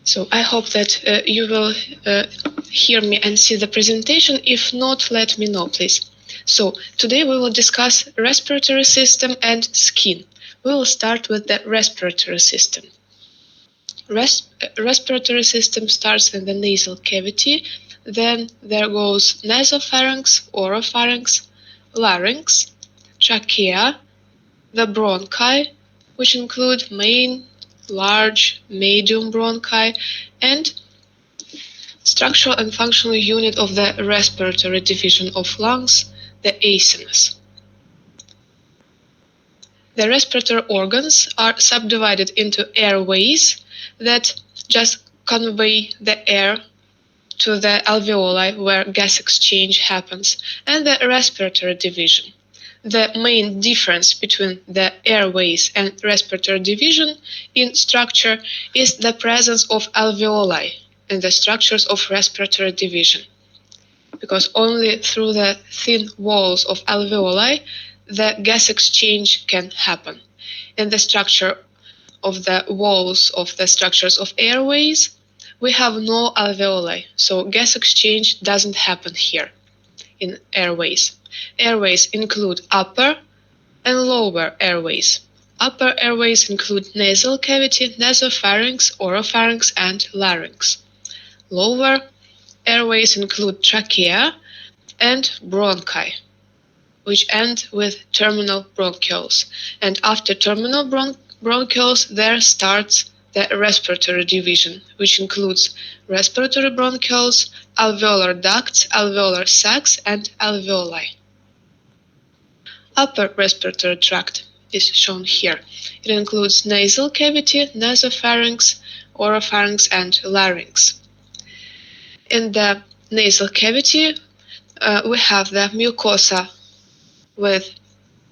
So I hope that you will hear me and see the presentation. If not, let me know, please. So today we will discuss respiratory system and skin. We will start with the respiratory system. Respiratory system starts in the nasal cavity, then there goes nasopharynx, oropharynx, larynx, trachea, the bronchi, which include main, large, medium bronchi, and structural and functional unit of the respiratory division of lungs, the acinus. The respiratory organs are subdivided into airways that just convey the air to the alveoli where gas exchange happens, and the respiratory division. The main difference between the airways and respiratory division in structure is the presence of alveoli in the structures of respiratory division, because only through the thin walls of alveoli the gas exchange can happen. In the structure of the walls of the structures of airways, we have no alveoli, so gas exchange doesn't happen here in airways. Airways include upper and lower airways. Upper airways include nasal cavity, nasopharynx, oropharynx, and larynx. Lower airways include trachea and bronchi, which end with terminal bronchioles. And after terminal bronchioles, there starts the respiratory division, which includes respiratory bronchioles, alveolar ducts, alveolar sacs, and alveoli. Upper respiratory tract is shown here. It includes nasal cavity, nasopharynx, oropharynx, and larynx. In the nasal cavity, we have the mucosa with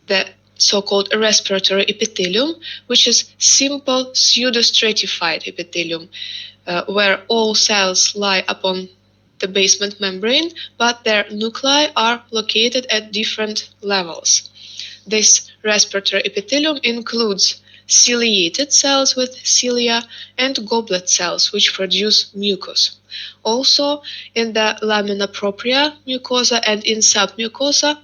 the so-called respiratory epithelium, which is simple pseudostratified epithelium, where all cells lie upon the basement membrane, but their nuclei are located at different levels. This respiratory epithelium includes ciliated cells with cilia and goblet cells, which produce mucus. Also, in the lamina propria mucosa and in submucosa,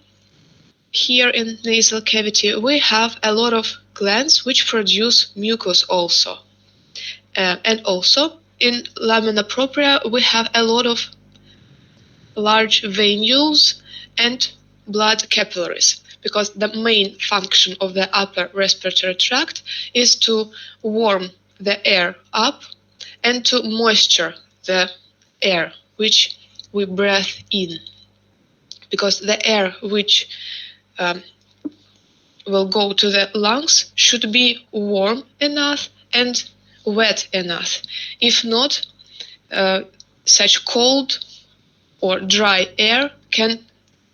here in nasal cavity, we have a lot of glands which produce mucus also. And also, in lamina propria, we have a lot of large venules and blood capillaries, because the main function of the upper respiratory tract is to warm the air up and to moisture the air which we breathe in, because the air which will go to the lungs should be warm enough and wet enough. If not, such cold or dry air can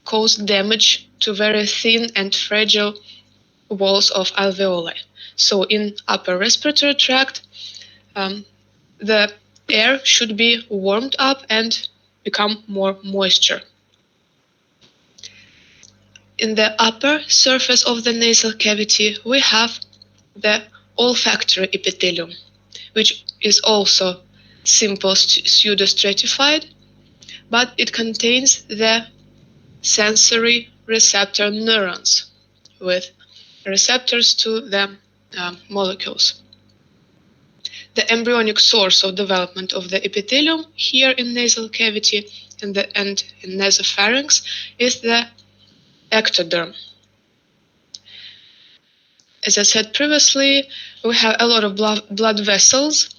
cause damage to very thin and fragile walls of alveoli. So in upper respiratory tract, the air should be warmed up and become more moisture. In the upper surface of the nasal cavity, we have the olfactory epithelium, which is also simple pseudostratified, but it contains the sensory receptor neurons with receptors to the molecules. The embryonic source of development of the epithelium here in nasal cavity and in nasopharynx is the ectoderm. As I said previously, we have a lot of blood vessels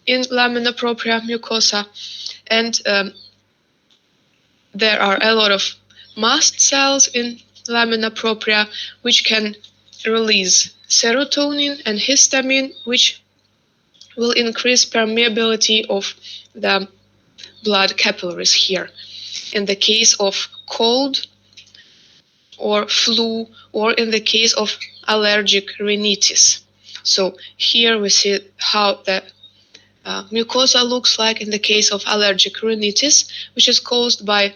in lamina propria mucosa, and there are a lot of mast cells in lamina propria which can release serotonin and histamine, which will increase permeability of the blood capillaries here. In the case of cold or flu, or in the case of allergic rhinitis. So here we see how the mucosa looks like in the case of allergic rhinitis, which is caused by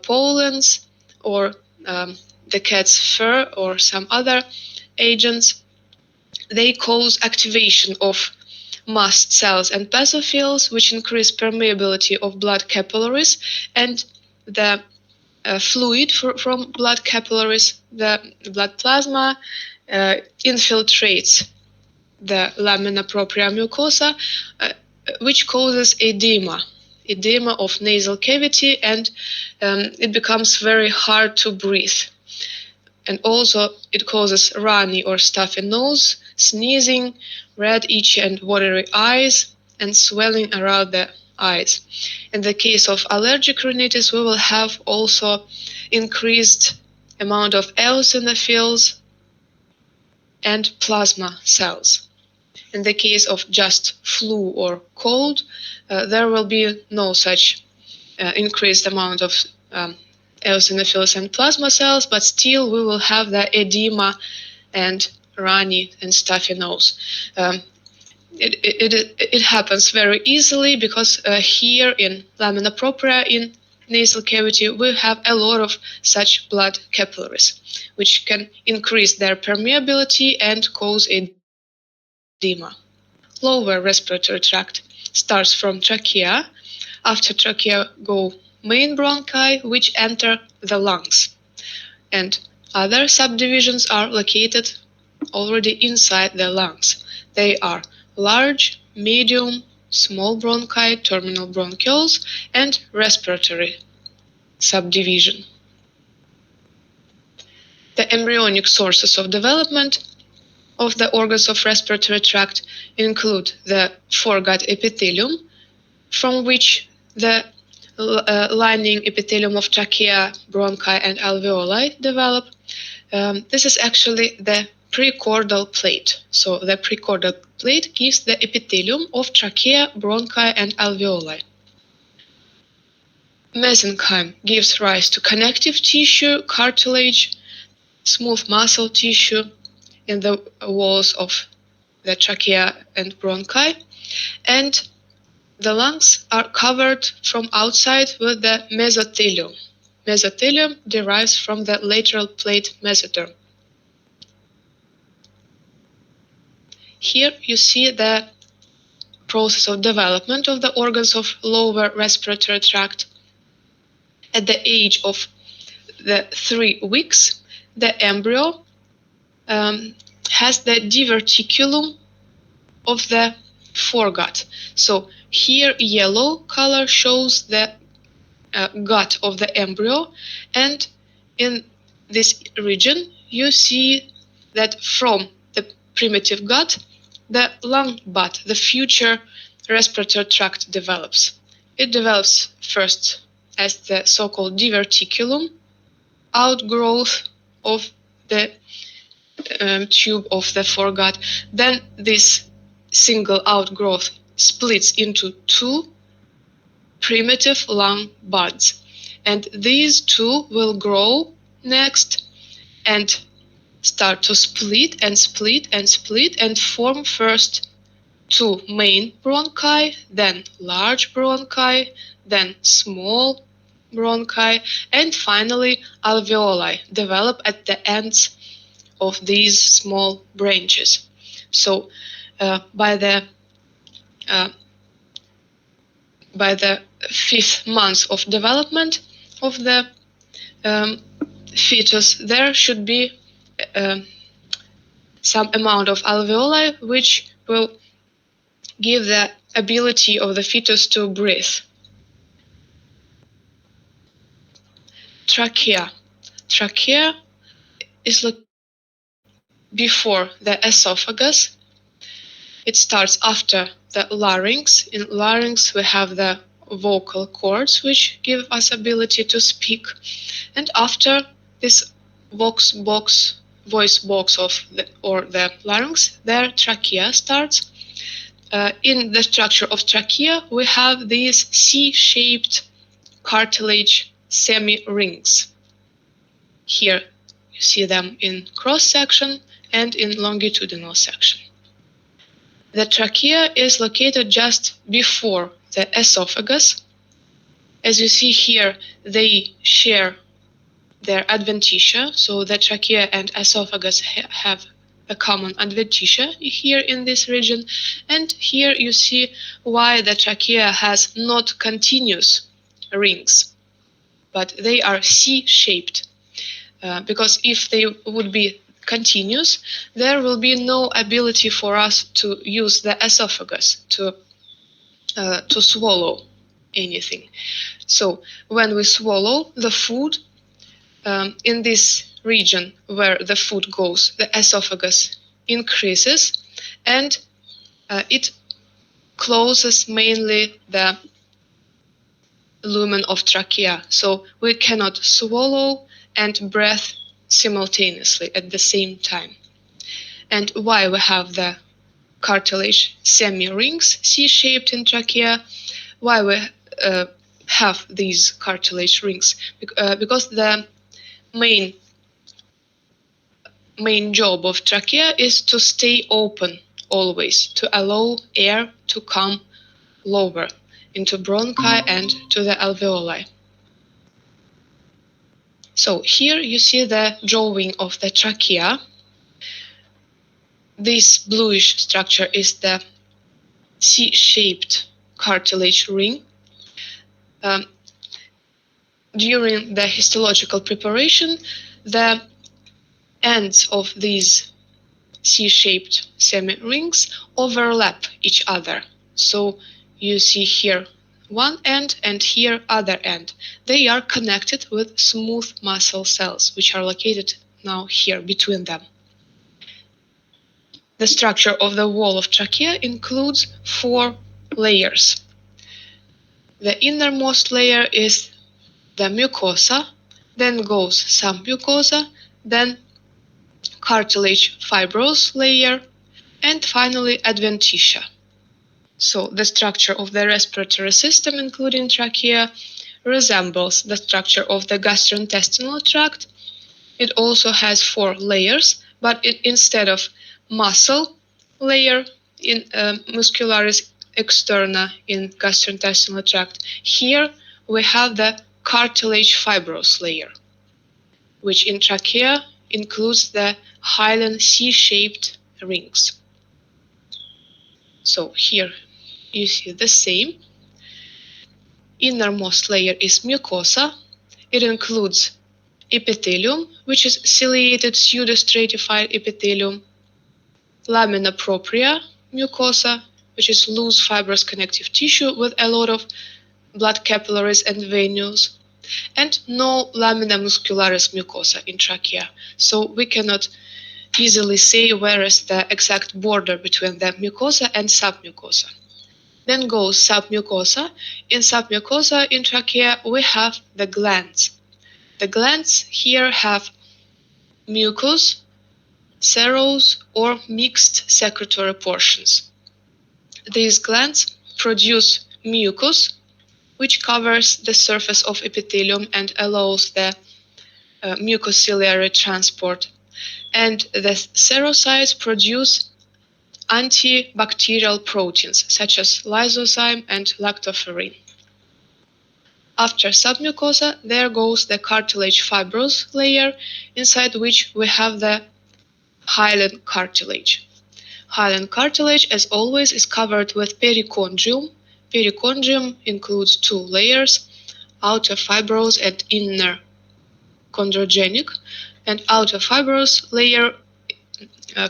pollens or the cat's fur or some other agents. They cause activation of mast cells and basophils, which increase permeability of blood capillaries, and the fluid from blood capillaries, the blood plasma, infiltrates the lamina propria mucosa, which causes edema of nasal cavity, and it becomes very hard to breathe. And also it causes runny or stuffy nose, sneezing, red, itchy and watery eyes, and swelling around the eyes. In the case of allergic rhinitis, we will have also increased amount of eosinophils and plasma cells. In the case of just flu or cold, there will be no such increased amount of eosinophils and plasma cells, but still we will have the edema and runny and stuffy nose. It happens very easily because here in lamina propria, in nasal cavity, we have a lot of such blood capillaries, which can increase their permeability and cause edema. Lower respiratory tract starts from trachea. After trachea go main bronchi, which enter the lungs. And other subdivisions are located already inside the lungs. They are large, medium, small bronchi, terminal bronchioles, and respiratory subdivision. The embryonic sources of development of the organs of respiratory tract include the foregut epithelium, from which the lining epithelium of trachea, bronchi, and alveoli develop. This is actually the precordial plate. So the precordial plate gives the epithelium of trachea, bronchi, and alveoli. Mesenchyme gives rise to connective tissue, cartilage, smooth muscle tissue in the walls of the trachea and bronchi, and the lungs are covered from outside with the mesothelium. Mesothelium derives from the lateral plate mesoderm. Here you see the process of development of the organs of lower respiratory tract. At the age of the 3 weeks, the embryo has the diverticulum of the foregut. So here yellow color shows the gut of the embryo, and in this region you see that from the primitive gut, the lung bud, the future respiratory tract develops. It develops first as the so-called diverticulum, outgrowth of the tube of the foregut. Then this single outgrowth splits into 2 primitive lung buds, and these 2 will grow next and start to split and split and split and form first 2 main bronchi, then large bronchi, then small bronchi, and finally alveoli develop at the ends of these small branches. So by the 5th month of development of the fetus, there should be some amount of alveoli which will give the ability of the fetus to breathe. Trachea. Trachea is before the esophagus. It starts after the larynx. In larynx we have the vocal cords which give us ability to speak, and after this voice box of the larynx, their trachea starts. In the structure of trachea we have these C-shaped cartilage semi-rings. Here you see them in cross section and in longitudinal section. The trachea is located just before the esophagus. As you see here, they share their adventitia, so the trachea and esophagus have a common adventitia here in this region, and here you see why the trachea has not continuous rings, but they are C-shaped. Because if they would be continuous, there will be no ability for us to use the esophagus to swallow anything. So when we swallow the food, in this region where the food goes, the esophagus increases, and it closes mainly the lumen of trachea. So we cannot swallow and breathe simultaneously at the same time. And why we have the cartilage semi-rings C-shaped in trachea? Why we have these cartilage rings? Because the main job of trachea is to stay open always, to allow air to come lower into bronchi and to the alveoli. So here you see the drawing of the trachea. This bluish structure is the C-shaped cartilage ring. During the histological preparation, the ends of these C-shaped semi-rings overlap each other. So you see here one end and here other end. They are connected with smooth muscle cells, which are located now here between them. The structure of the wall of trachea includes 4 layers. The innermost layer is the mucosa, then goes submucosa, then cartilage fibrous layer, and finally adventitia. So the structure of the respiratory system, including trachea, resembles the structure of the gastrointestinal tract. It also has 4 layers, but instead of muscle layer in muscularis externa in gastrointestinal tract, here we have the cartilage fibrous layer, which in trachea includes the hyaline C-shaped rings. So here you see the same. Innermost layer is mucosa. It includes epithelium, which is ciliated pseudostratified epithelium, lamina propria mucosa, which is loose fibrous connective tissue with a lot of blood capillaries and venules, and no lamina muscularis mucosa in trachea. So we cannot easily say where is the exact border between the mucosa and submucosa. Then goes submucosa. In submucosa in trachea we have the glands. The glands here have mucus, serous, or mixed secretory portions. These glands produce mucus, which covers the surface of epithelium and allows the mucociliary transport. And the serocytes produce antibacterial proteins such as lysozyme and lactoferrin. After submucosa, there goes the cartilage fibrous layer, inside which we have the hyaline cartilage. Hyaline cartilage, as always, is covered with perichondrium. Perichondrium includes 2 layers, outer fibrous and inner chondrogenic, and outer fibrous layer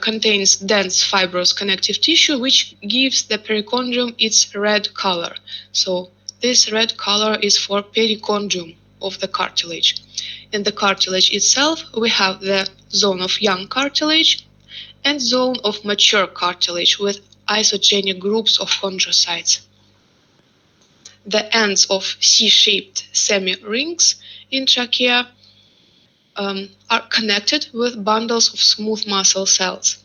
contains dense fibrous connective tissue, which gives the perichondrium its red color. So this red color is for perichondrium of the cartilage. In the cartilage itself, we have the zone of young cartilage and zone of mature cartilage with isogenic groups of chondrocytes. The ends of C-shaped semi-rings in trachea are connected with bundles of smooth muscle cells.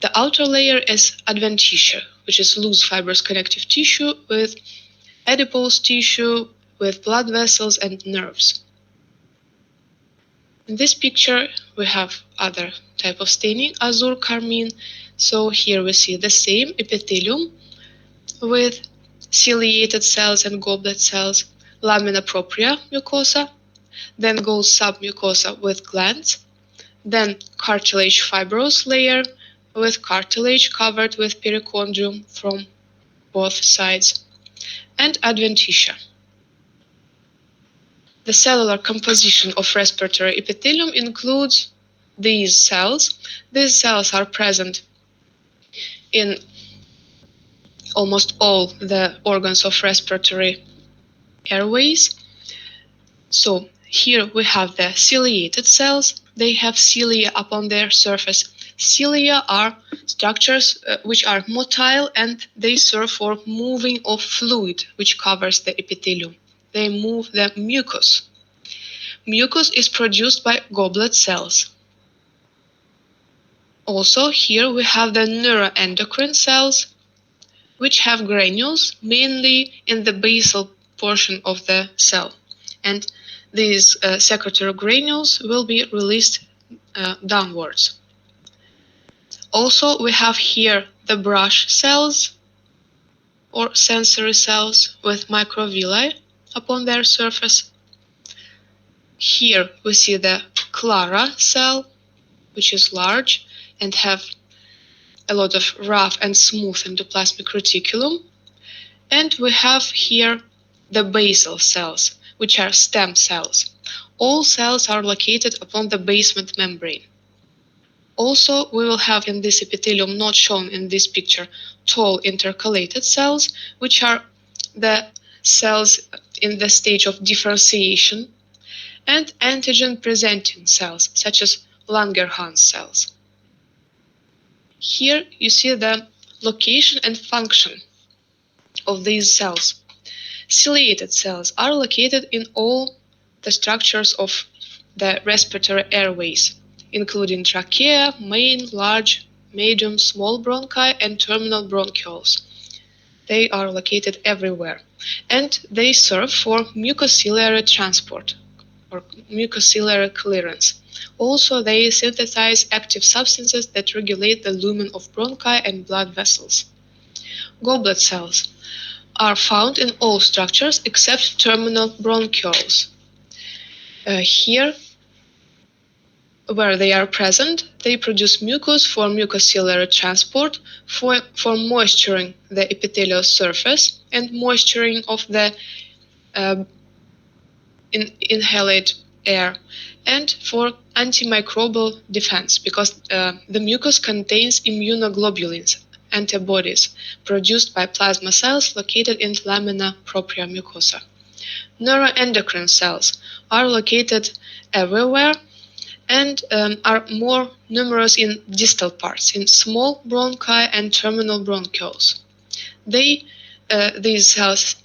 The outer layer is adventitia, which is loose fibrous connective tissue with adipose tissue, with blood vessels and nerves. In this picture, we have other type of staining, azure carmine. So here we see the same epithelium with ciliated cells and goblet cells, lamina propria mucosa, then goes submucosa with glands, then cartilage fibrous layer with cartilage covered with perichondrium from both sides, and adventitia. The cellular composition of respiratory epithelium includes these cells. These cells are present in almost all the organs of respiratory airways. So here we have the ciliated cells. They have cilia upon their surface. Cilia are structures which are motile, and they serve for moving of fluid which covers the epithelium. They move the mucus. Mucus is produced by goblet cells. Also, here we have the neuroendocrine cells, which have granules mainly in the basal portion of the cell. And these secretory granules will be released downwards. Also, we have here the brush cells or sensory cells with microvilli upon their surface. Here we see the Clara cell, which is large and have a lot of rough and smooth endoplasmic reticulum. And we have here the basal cells, which are stem cells. All cells are located upon the basement membrane. Also, we will have in this epithelium, not shown in this picture, tall intercalated cells, which are the cells in the stage of differentiation, and antigen-presenting cells, such as Langerhans cells. Here you see the location and function of these cells. Ciliated cells are located in all the structures of the respiratory airways, including trachea, main, large, medium, small bronchi, and terminal bronchioles. They are located everywhere, and they serve for mucociliary transport or mucociliary clearance. Also, they synthesize active substances that regulate the lumen of bronchi and blood vessels. Goblet cells are found in all structures except terminal bronchioles. Here, where they are present, they produce mucus for mucociliary transport, for moisturing the epithelial surface and moisturing of the inhaled air, and for antimicrobial defense, because the mucus contains immunoglobulins, antibodies, produced by plasma cells located in lamina propria mucosa. Neuroendocrine cells are located everywhere and are more numerous in distal parts, in small bronchi and terminal bronchioles. These cells,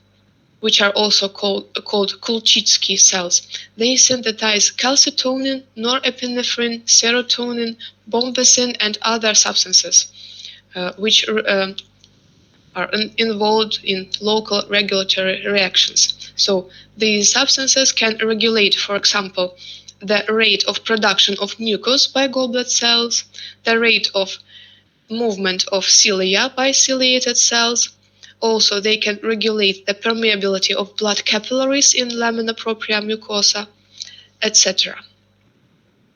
which are also called Kulczycki cells, they synthesize calcitonin, norepinephrine, serotonin, bombacin, and other substances which are involved in local regulatory reactions. So these substances can regulate, for example, the rate of production of mucus by goblet cells, the rate of movement of cilia by ciliated cells. Also, they can regulate the permeability of blood capillaries in lamina propria mucosa, etc.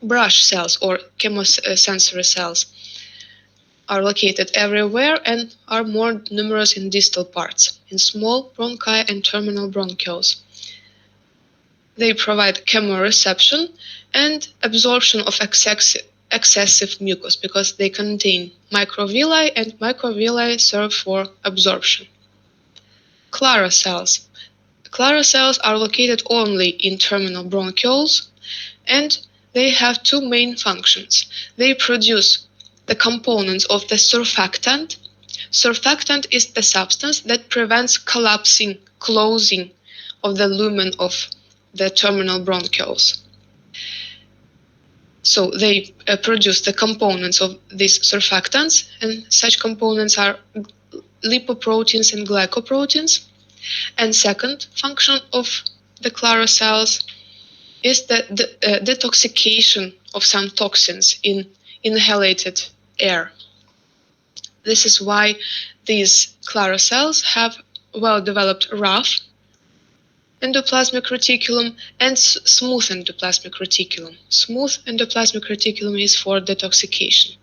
Brush cells or chemosensory cells are located everywhere and are more numerous in distal parts, in small bronchi and terminal bronchioles. They provide chemoreception and absorption of excessive mucus because they contain microvilli, and microvilli serve for absorption. Clara cells. Clara cells are located only in terminal bronchioles, and they have two main functions. They produce the components of the surfactant. Surfactant is the substance that prevents closing of the lumen of the terminal bronchioles. So they produce the components of these surfactants, and such components are lipoproteins and glycoproteins. And second function of the Clara cells is the detoxification of some toxins in inhaled air. This is why these Clara cells have well-developed rough endoplasmic reticulum and smooth endoplasmic reticulum. Smooth endoplasmic reticulum is for detoxification.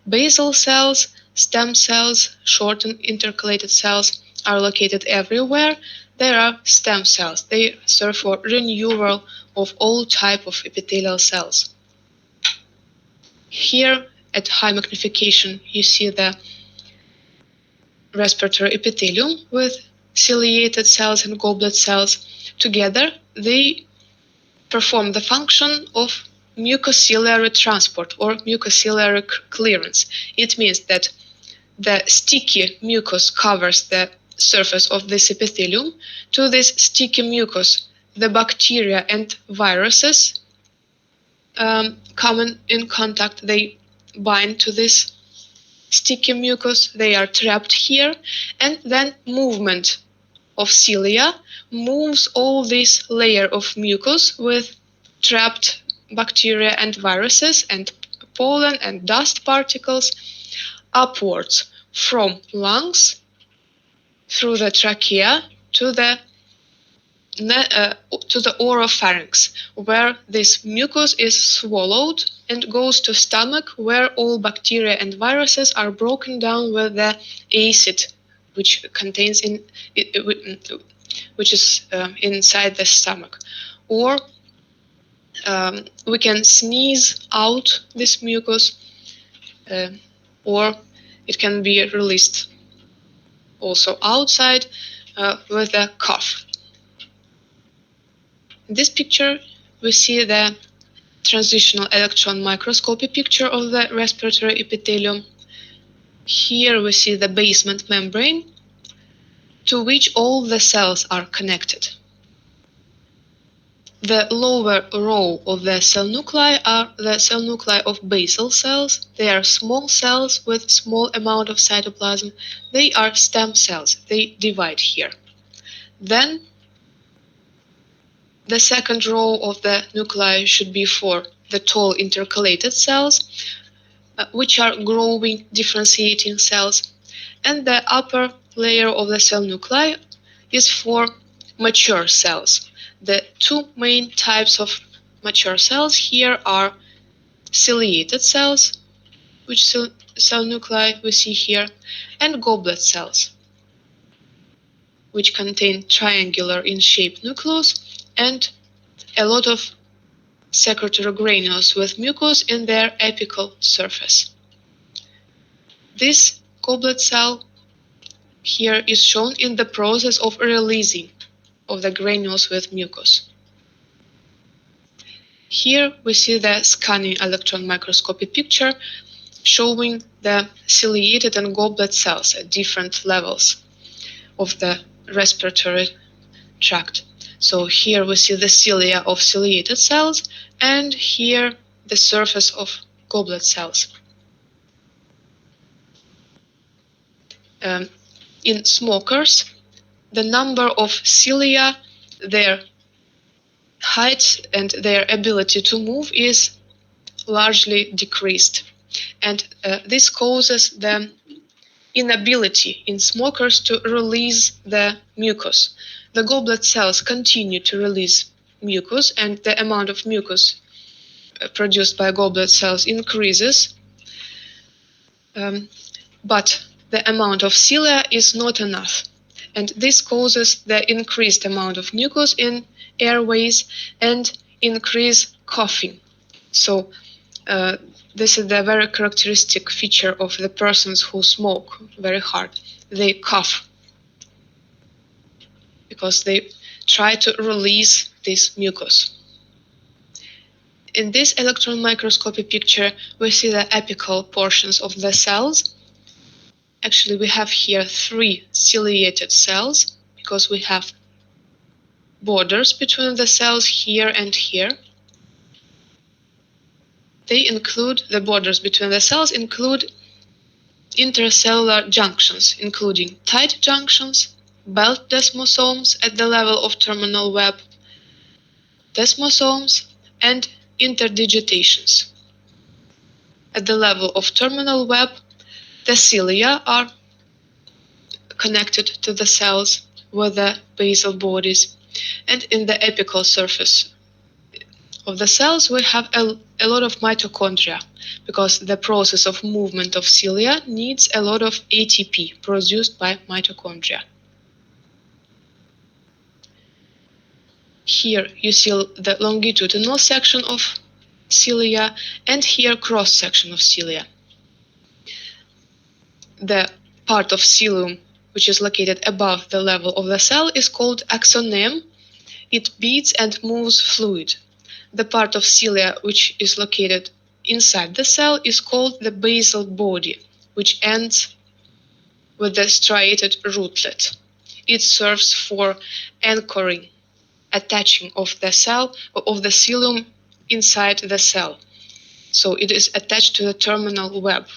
Basal cells, stem cells, short and intercalated cells are located everywhere. There are stem cells. They serve for renewal of all type of epithelial cells. Here at high magnification you see the respiratory epithelium with ciliated cells and goblet cells. Together they perform the function of mucociliary transport or mucociliary clearance. It means that the sticky mucus covers the surface of this epithelium. To this sticky mucus, the bacteria and viruses come in contact. They bind to this sticky mucus. They are trapped here, and then movement of cilia moves all this layer of mucus with trapped bacteria and viruses and pollen and dust particles upwards from lungs through the trachea to the oropharynx, where this mucus is swallowed and goes to stomach, where all bacteria and viruses are broken down with the acid which contains which is inside the stomach. Or we can sneeze out this mucus, or it can be released also outside with a cough. In this picture, we see the transitional electron microscopy picture of the respiratory epithelium. Here we see the basement membrane to which all the cells are connected. The lower row of the cell nuclei are the cell nuclei of basal cells. They are small cells with small amount of cytoplasm. They are stem cells. They divide here. Then the second row of the nuclei should be for the tall intercalated cells, which are growing differentiating cells. And the upper layer of the cell nuclei is for mature cells. The two main types of mature cells here are ciliated cells, which cell nuclei we see here, and goblet cells, which contain triangular in shape nucleus and a lot of secretory granules with mucus in their apical surface. This goblet cell here is shown in the process of releasing of the granules with mucus. Here we see the scanning electron microscopy picture showing the ciliated and goblet cells at different levels of the respiratory tract. So here we see the cilia of ciliated cells, and here the surface of goblet cells. In smokers, the number of cilia, their height and their ability to move is largely decreased. And this causes the inability in smokers to release the mucus. The goblet cells continue to release mucus, and the amount of mucus produced by goblet cells increases, but the amount of cilia is not enough. And this causes the increased amount of mucus in airways and increased coughing. So this is the very characteristic feature of the persons who smoke very hard. They cough because they try to release this mucus. In this electron microscopy picture, we see the apical portions of the cells. Actually, we have here 3 ciliated cells because we have borders between the cells here and here. The borders between the cells include intercellular junctions, including tight junctions, belt desmosomes at the level of terminal web, desmosomes, and interdigitations. At the level of terminal web, the cilia are connected to the cells with the basal bodies, And in the apical surface of the cells, we have a lot of mitochondria, because the process of movement of cilia needs a lot of ATP produced by mitochondria. Here you see the longitudinal section of cilia, and here cross section of cilia. The part of cilium which is located above the level of the cell is called axoneme. It beats and moves fluid. The part of cilia which is located inside the cell is called the basal body, which ends with the striated rootlet. It serves for anchoring, attaching of the cell, of the cilium inside the cell. So it is attached to the terminal web,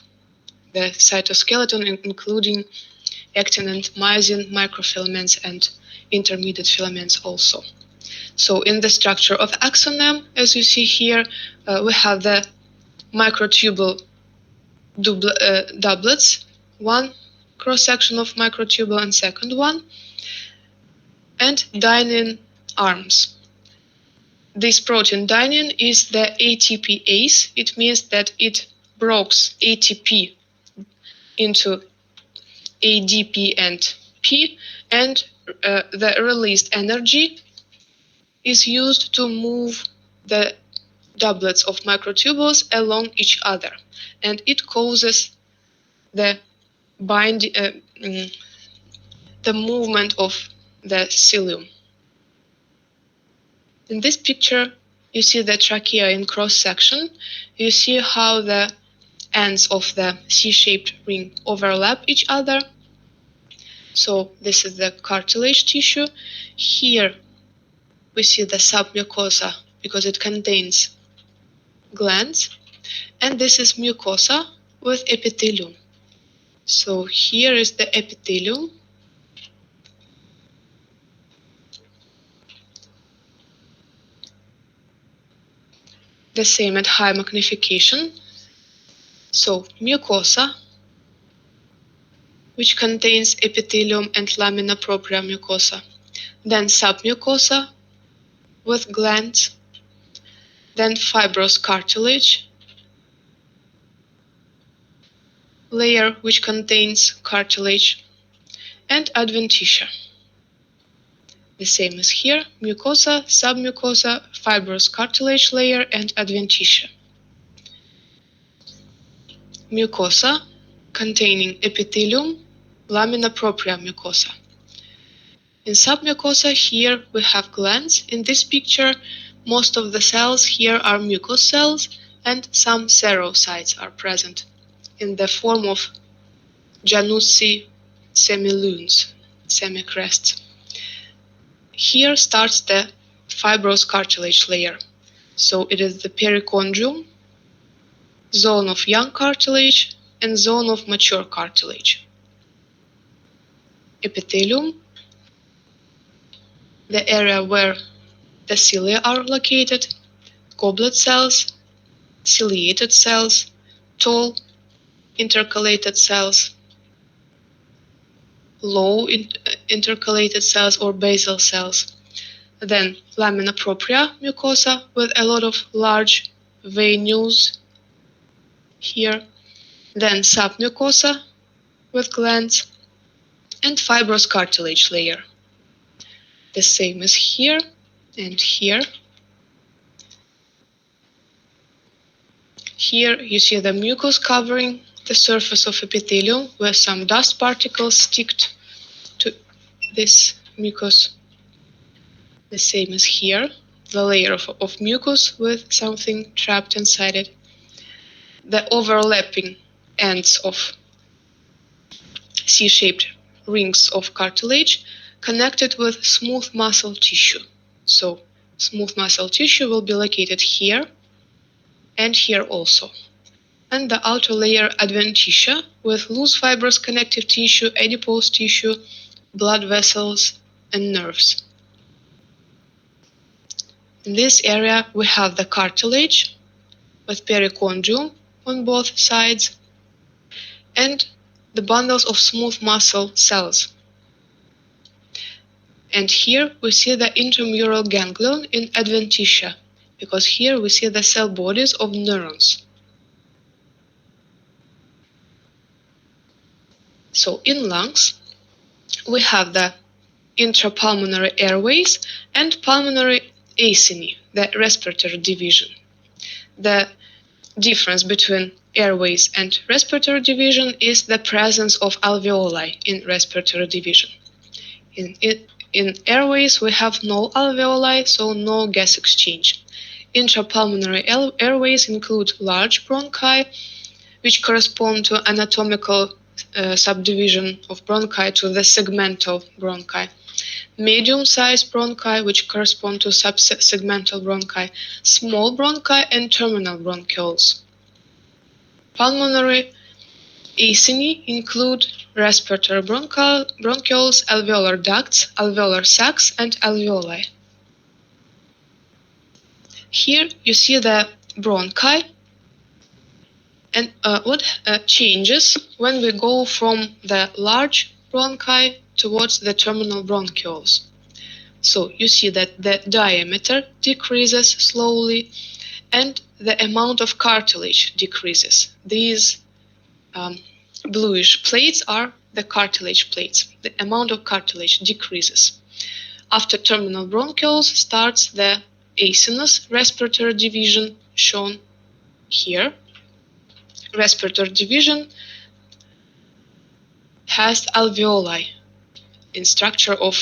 the cytoskeleton, including actin and myosin microfilaments and intermediate filaments also. So in the structure of axoneme, as you see here, we have the microtubule doublets, one cross-section of microtubule and second one, and dynein arms. This protein dynein is the ATPase. It means that it breaks ATP into ADP and P, and the released energy is used to move the doublets of microtubules along each other, and it causes the the movement of the cilium. In this picture, you see the trachea in cross-section. You see how the ends of the C-shaped ring overlap each other. So this is the cartilage tissue. Here we see the submucosa because it contains glands, and this is mucosa with epithelium. So here is the epithelium. The same at high magnification. So mucosa, which contains epithelium and lamina propria mucosa. Then submucosa with glands. Then fibrous cartilage layer which contains cartilage, and adventitia. The same as here, mucosa, submucosa, fibrous cartilage layer, and adventitia. Mucosa containing epithelium, lamina propria mucosa. In submucosa, here we have glands. In this picture, most of the cells here are mucous cells, and some serocytes are present in the form of Januzzi semilunes, semicrests. Here starts the fibrous cartilage layer. So it is the perichondrium, zone of young cartilage, and zone of mature cartilage. Epithelium, the area where the cilia are located, goblet cells, ciliated cells, tall intercalated cells, low intercalated cells or basal cells. Then lamina propria mucosa with a lot of large venules here. Then submucosa with glands, and fibrous cartilage layer. The same as here and here. Here you see the mucus covering the surface of epithelium where some dust particles stick to this mucus. The same as here, the layer of mucus with something trapped inside it. The overlapping ends of C-shaped rings of cartilage connected with smooth muscle tissue. So smooth muscle tissue will be located here and here also. And the outer layer adventitia with loose fibrous connective tissue, adipose tissue, blood vessels, and nerves. In this area we have the cartilage with perichondrium on both sides and the bundles of smooth muscle cells. And here we see the intramural ganglion in adventitia, because here we see the cell bodies of neurons. So in lungs, we have the intrapulmonary airways and pulmonary acini, the respiratory division. The difference between airways and respiratory division is the presence of alveoli in respiratory division. In airways, we have no alveoli, so no gas exchange. Intrapulmonary airways include large bronchi, which correspond to anatomical subdivision of bronchi to the segmental bronchi. Medium-sized bronchi, which correspond to subsegmental bronchi, small bronchi, and terminal bronchioles. Pulmonary acini include respiratory bronchioles, alveolar ducts, alveolar sacs, and alveoli. Here you see the bronchi and what changes when we go from the large bronchi towards the terminal bronchioles. So you see that the diameter decreases slowly and the amount of cartilage decreases. These bluish plates are the cartilage plates. The amount of cartilage decreases. After terminal bronchioles starts the acinous respiratory division shown here. Respiratory division has alveoli in structure of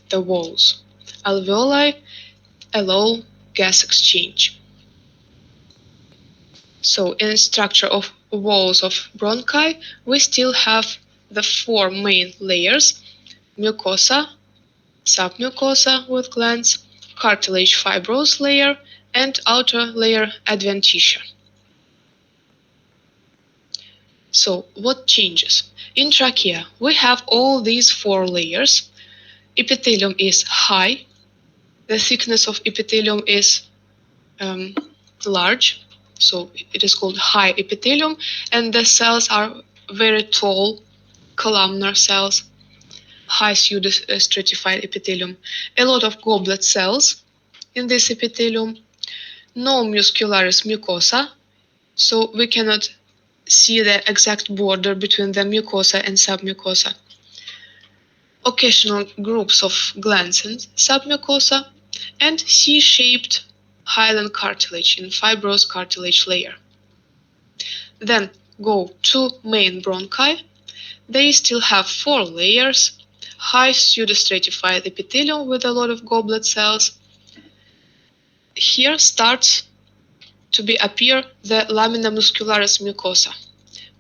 the walls. Alveoli allow gas exchange. So in structure of walls of bronchi, we still have the four main layers: mucosa, submucosa with glands, cartilage fibrous layer, and outer layer adventitia. So what changes? In trachea, we have all these four layers. Epithelium is high. The thickness of epithelium is large, so it is called high epithelium, and the cells are very tall, columnar cells, high pseudostratified epithelium. A lot of goblet cells in this epithelium, no muscularis mucosa, so we cannot see the exact border between the mucosa and submucosa. Occasional groups of glands in submucosa, and C-shaped hyaline cartilage in fibrous cartilage layer. Then go to main bronchi. They still have four layers, high pseudostratified epithelium with a lot of goblet cells. Here starts to appear the lamina muscularis mucosa,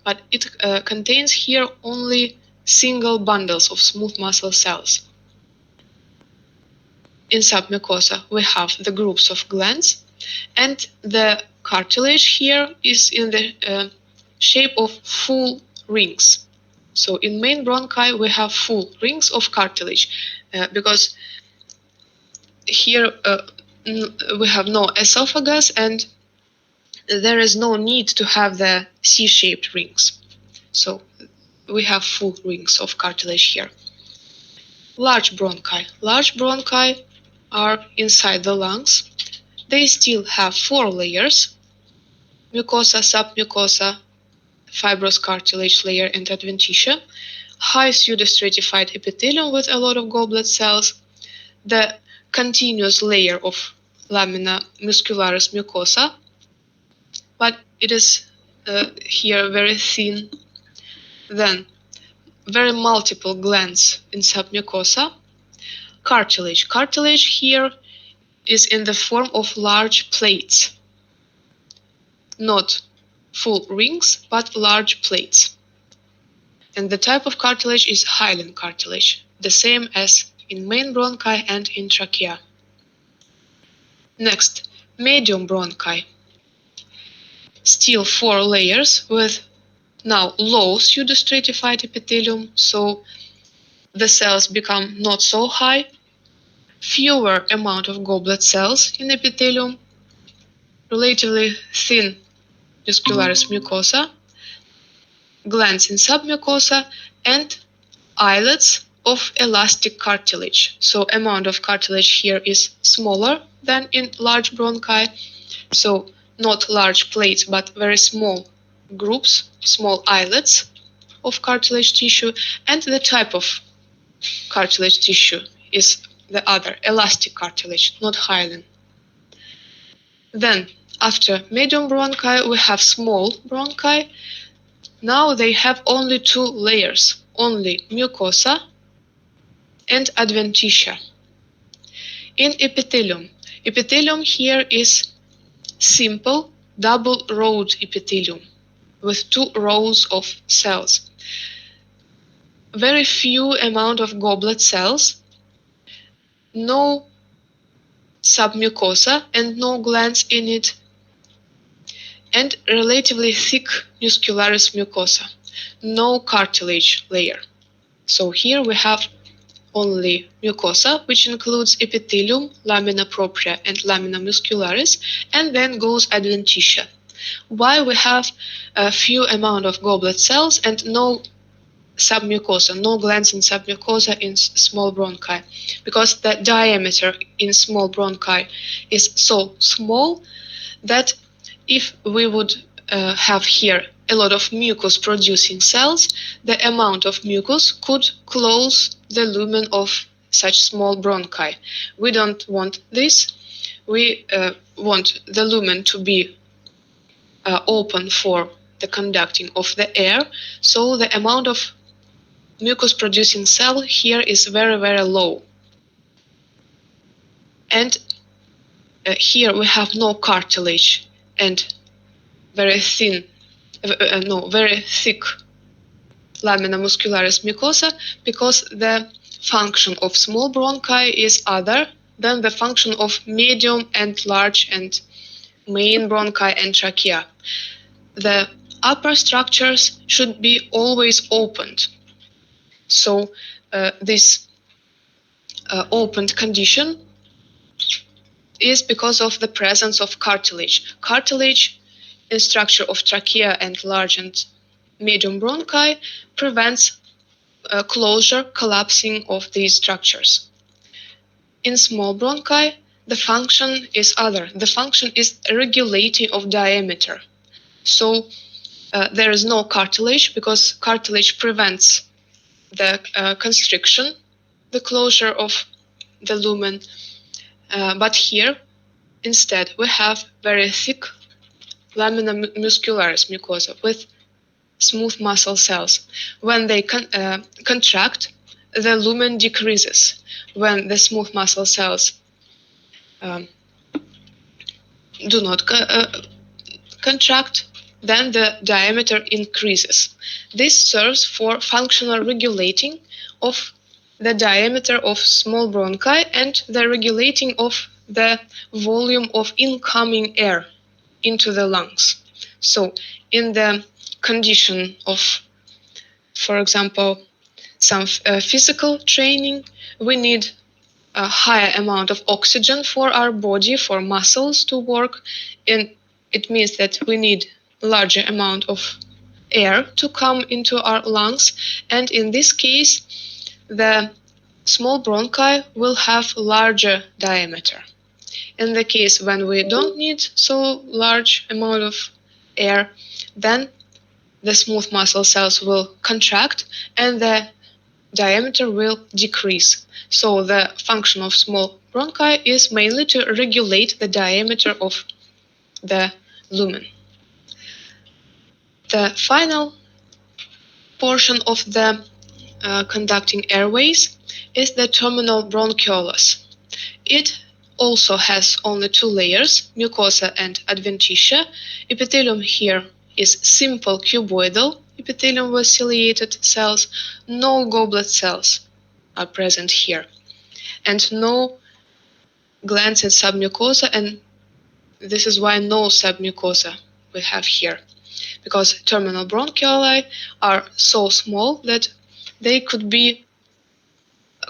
but it contains here only single bundles of smooth muscle cells. In submucosa, we have the groups of glands, and the cartilage here is in the shape of full rings. So in main bronchi, we have full rings of cartilage because here we have no esophagus and there is no need to have the C-shaped rings. So we have full rings of cartilage here. Large bronchi. Large bronchi are inside the lungs. They still have four layers: mucosa, submucosa, fibrous cartilage layer, and adventitia. High pseudostratified epithelium with a lot of goblet cells. The continuous layer of lamina muscularis mucosa, but it is here very thin. Then very multiple glands in submucosa. Cartilage. Cartilage here is in the form of large plates, not full rings, but large plates. And the type of cartilage is hyaline cartilage, the same as in main bronchi and in trachea. Next, medium bronchi. Still four layers with now low pseudostratified epithelium, so the cells become not so high. Fewer amount of goblet cells in epithelium, relatively thin muscularis mucosa, glands in submucosa, and islets of elastic cartilage. So amount of cartilage here is smaller than in large bronchi. So not large plates, but very small groups, small islets of cartilage tissue. And the type of cartilage tissue is the other, elastic cartilage, not hyaline. Then, after medium bronchi, we have small bronchi. Now they have only two layers, only mucosa and adventitia. In epithelium, epithelium here is simple double-rowed epithelium with two rows of cells. Very few amount of goblet cells, no submucosa and no glands in it, and relatively thick muscularis mucosa, no cartilage layer. So here we have only mucosa, which includes epithelium, lamina propria, and lamina muscularis, and then goes adventitia. Why we have a few amount of goblet cells and no submucosa, no glands in submucosa in small bronchi? Because the diameter in small bronchi is so small that if we would have here a lot of mucus producing cells, the amount of mucus could close the lumen of such small bronchi. We don't want this. We want the lumen to be open for the conducting of the air, so the amount of mucus producing cell here is very, very low. And here we have no cartilage and very thin, very thick lamina muscularis mucosa, because the function of small bronchi is other than the function of medium and large and main bronchi and trachea. The upper structures should be always opened. So this opened condition is because of the presence of cartilage. Cartilage in structure of trachea and large and medium bronchi prevents closure, collapsing of these structures. In small bronchi, the function is other. The function is regulating of diameter. So there is no cartilage, because cartilage prevents the constriction, the closure of the lumen. But here, instead, we have very thick lamina muscularis mucosa with smooth muscle cells. When they contract, the lumen decreases. When the smooth muscle cells do not contract, then the diameter increases. This serves for functional regulating of the diameter of small bronchi and the regulating of the volume of incoming air into the lungs. So in the condition of, for example, some physical training, we need a higher amount of oxygen for our body, for muscles to work, and it means that we need larger amount of air to come into our lungs, and in this case the small bronchi will have larger diameter. In the case when we don't need so large amount of air, then the smooth muscle cells will contract and the diameter will decrease. So the function of small bronchi is mainly to regulate the diameter of the lumen. The final portion of the conducting airways is the terminal bronchioles. It also has only two layers, mucosa and adventitia. Epithelium here is simple cuboidal epithelium with ciliated cells. No goblet cells are present here, and no glands and submucosa, and this is why no submucosa we have here, because terminal bronchioli are so small that they could be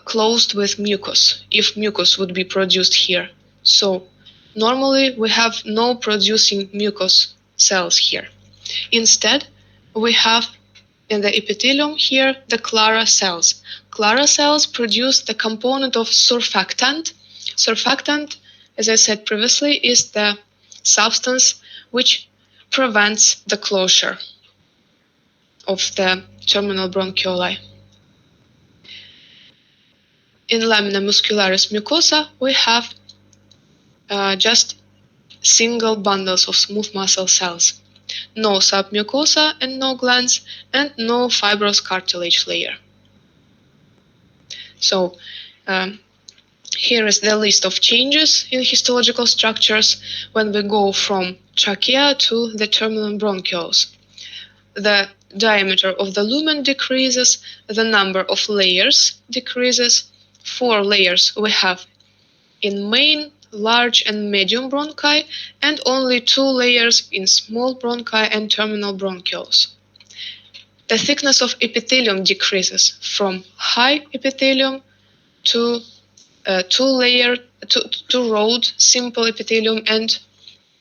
closed with mucus if mucus would be produced here. So normally we have no producing mucus cells here. Instead, we have In the epithelium here, the Clara cells. Clara cells produce the component of surfactant. Surfactant, as I said previously, is the substance which prevents the closure of the terminal bronchioli. In lamina muscularis mucosa, we have just single bundles of smooth muscle cells. No submucosa and no glands, and no fibrous cartilage layer. So here is the list of changes in histological structures when we go from trachea to the terminal bronchioles. The diameter of the lumen decreases, the number of layers decreases. 4 layers we have in main, large and medium bronchi, and only 2 layers in small bronchi and terminal bronchioles. The thickness of epithelium decreases from high epithelium to two-rowed simple epithelium and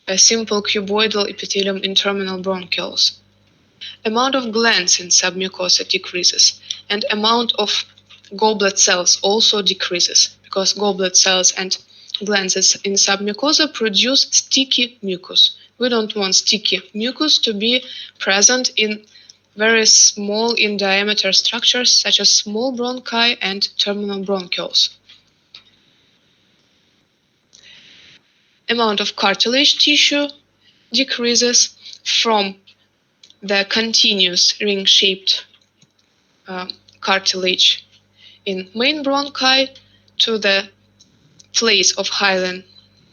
a simple cuboidal epithelium in terminal bronchioles. Amount of glands in submucosa decreases, and amount of goblet cells also decreases, because goblet cells and glands in submucosa produce sticky mucus. We don't want sticky mucus to be present in very small in diameter structures such as small bronchi and terminal bronchioles. Amount of cartilage tissue decreases from the continuous ring-shaped cartilage in main bronchi to the place of hyaline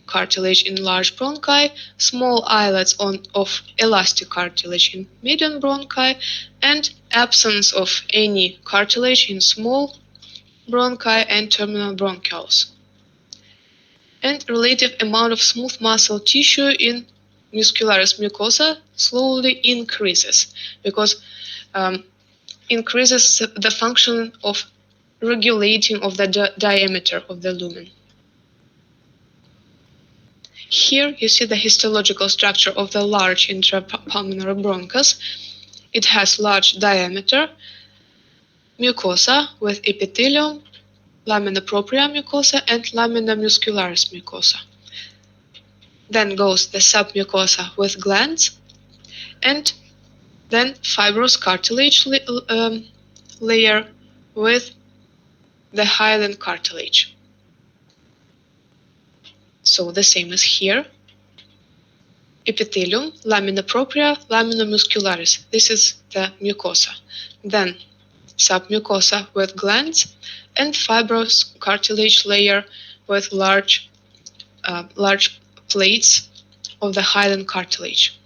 cartilage in large bronchi, small islets of elastic cartilage in median bronchi, and absence of any cartilage in small bronchi and terminal bronchioles. And relative amount of smooth muscle tissue in muscularis mucosa slowly increases, because increases the function of regulating of the diameter of the lumen. Here you see the histological structure of the large intrapulmonary bronchus. It has large diameter, mucosa with epithelium, lamina propria mucosa, and lamina muscularis mucosa. Then goes the submucosa with glands, and then fibrous cartilage layer with the hyaline cartilage. So the same as here. Epithelium, lamina propria, lamina muscularis. This is the mucosa. Then submucosa with glands, and fibrous cartilage layer with large plates of the hyaline cartilage.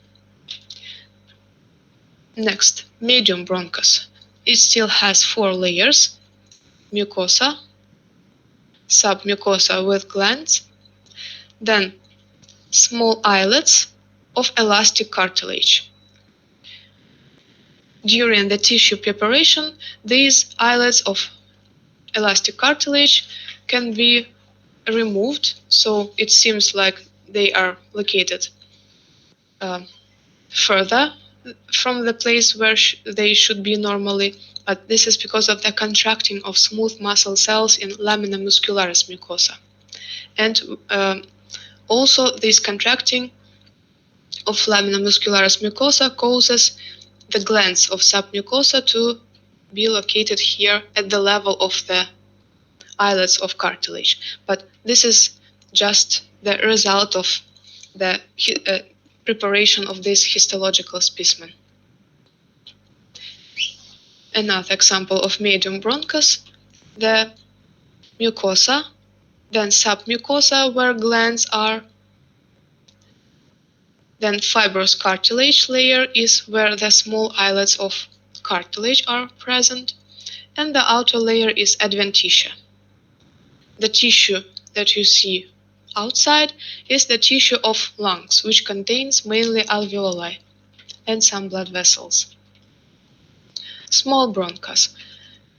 Next, medium bronchus. It still has 4 layers: mucosa, submucosa with glands, then small islets of elastic cartilage. During the tissue preparation, these islets of elastic cartilage can be removed, so it seems like they are located further from the place where they should be normally, but this is because of the contracting of smooth muscle cells in lamina muscularis mucosa. And also this contracting of lamina muscularis mucosa causes the glands of submucosa to be located here at the level of the islets of cartilage. But this is just the result of the preparation of this histological specimen. Another example of medium bronchus, the mucosa, then submucosa where glands are, then fibrous cartilage layer is where the small islets of cartilage are present, and the outer layer is adventitia. The tissue that you see outside is the tissue of lungs, which contains mainly alveoli and some blood vessels. Small bronchus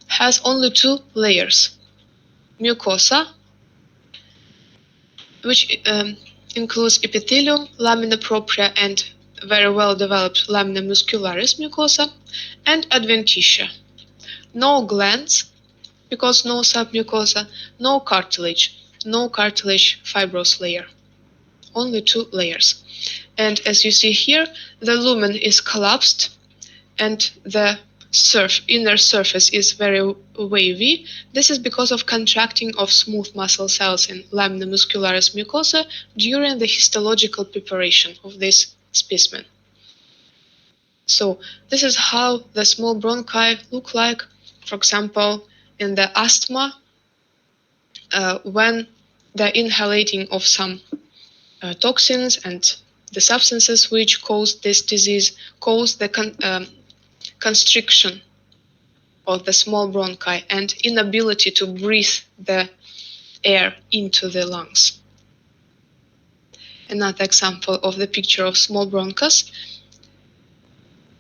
has only 2 layers: mucosa, which includes epithelium, lamina propria, and very well developed lamina muscularis mucosa, and adventitia. No glands, because no submucosa, no cartilage fibrous layer, only two layers. And as you see here, the lumen is collapsed and the inner surface is very wavy. This is because of contracting of smooth muscle cells in lamina muscularis mucosa during the histological preparation of this specimen. So this is how the small bronchi look like, for example, in the asthma, when the inhalating of some toxins and the substances which cause this disease cause the constriction of the small bronchi and inability to breathe the air into the lungs. Another example of the picture of small bronchus,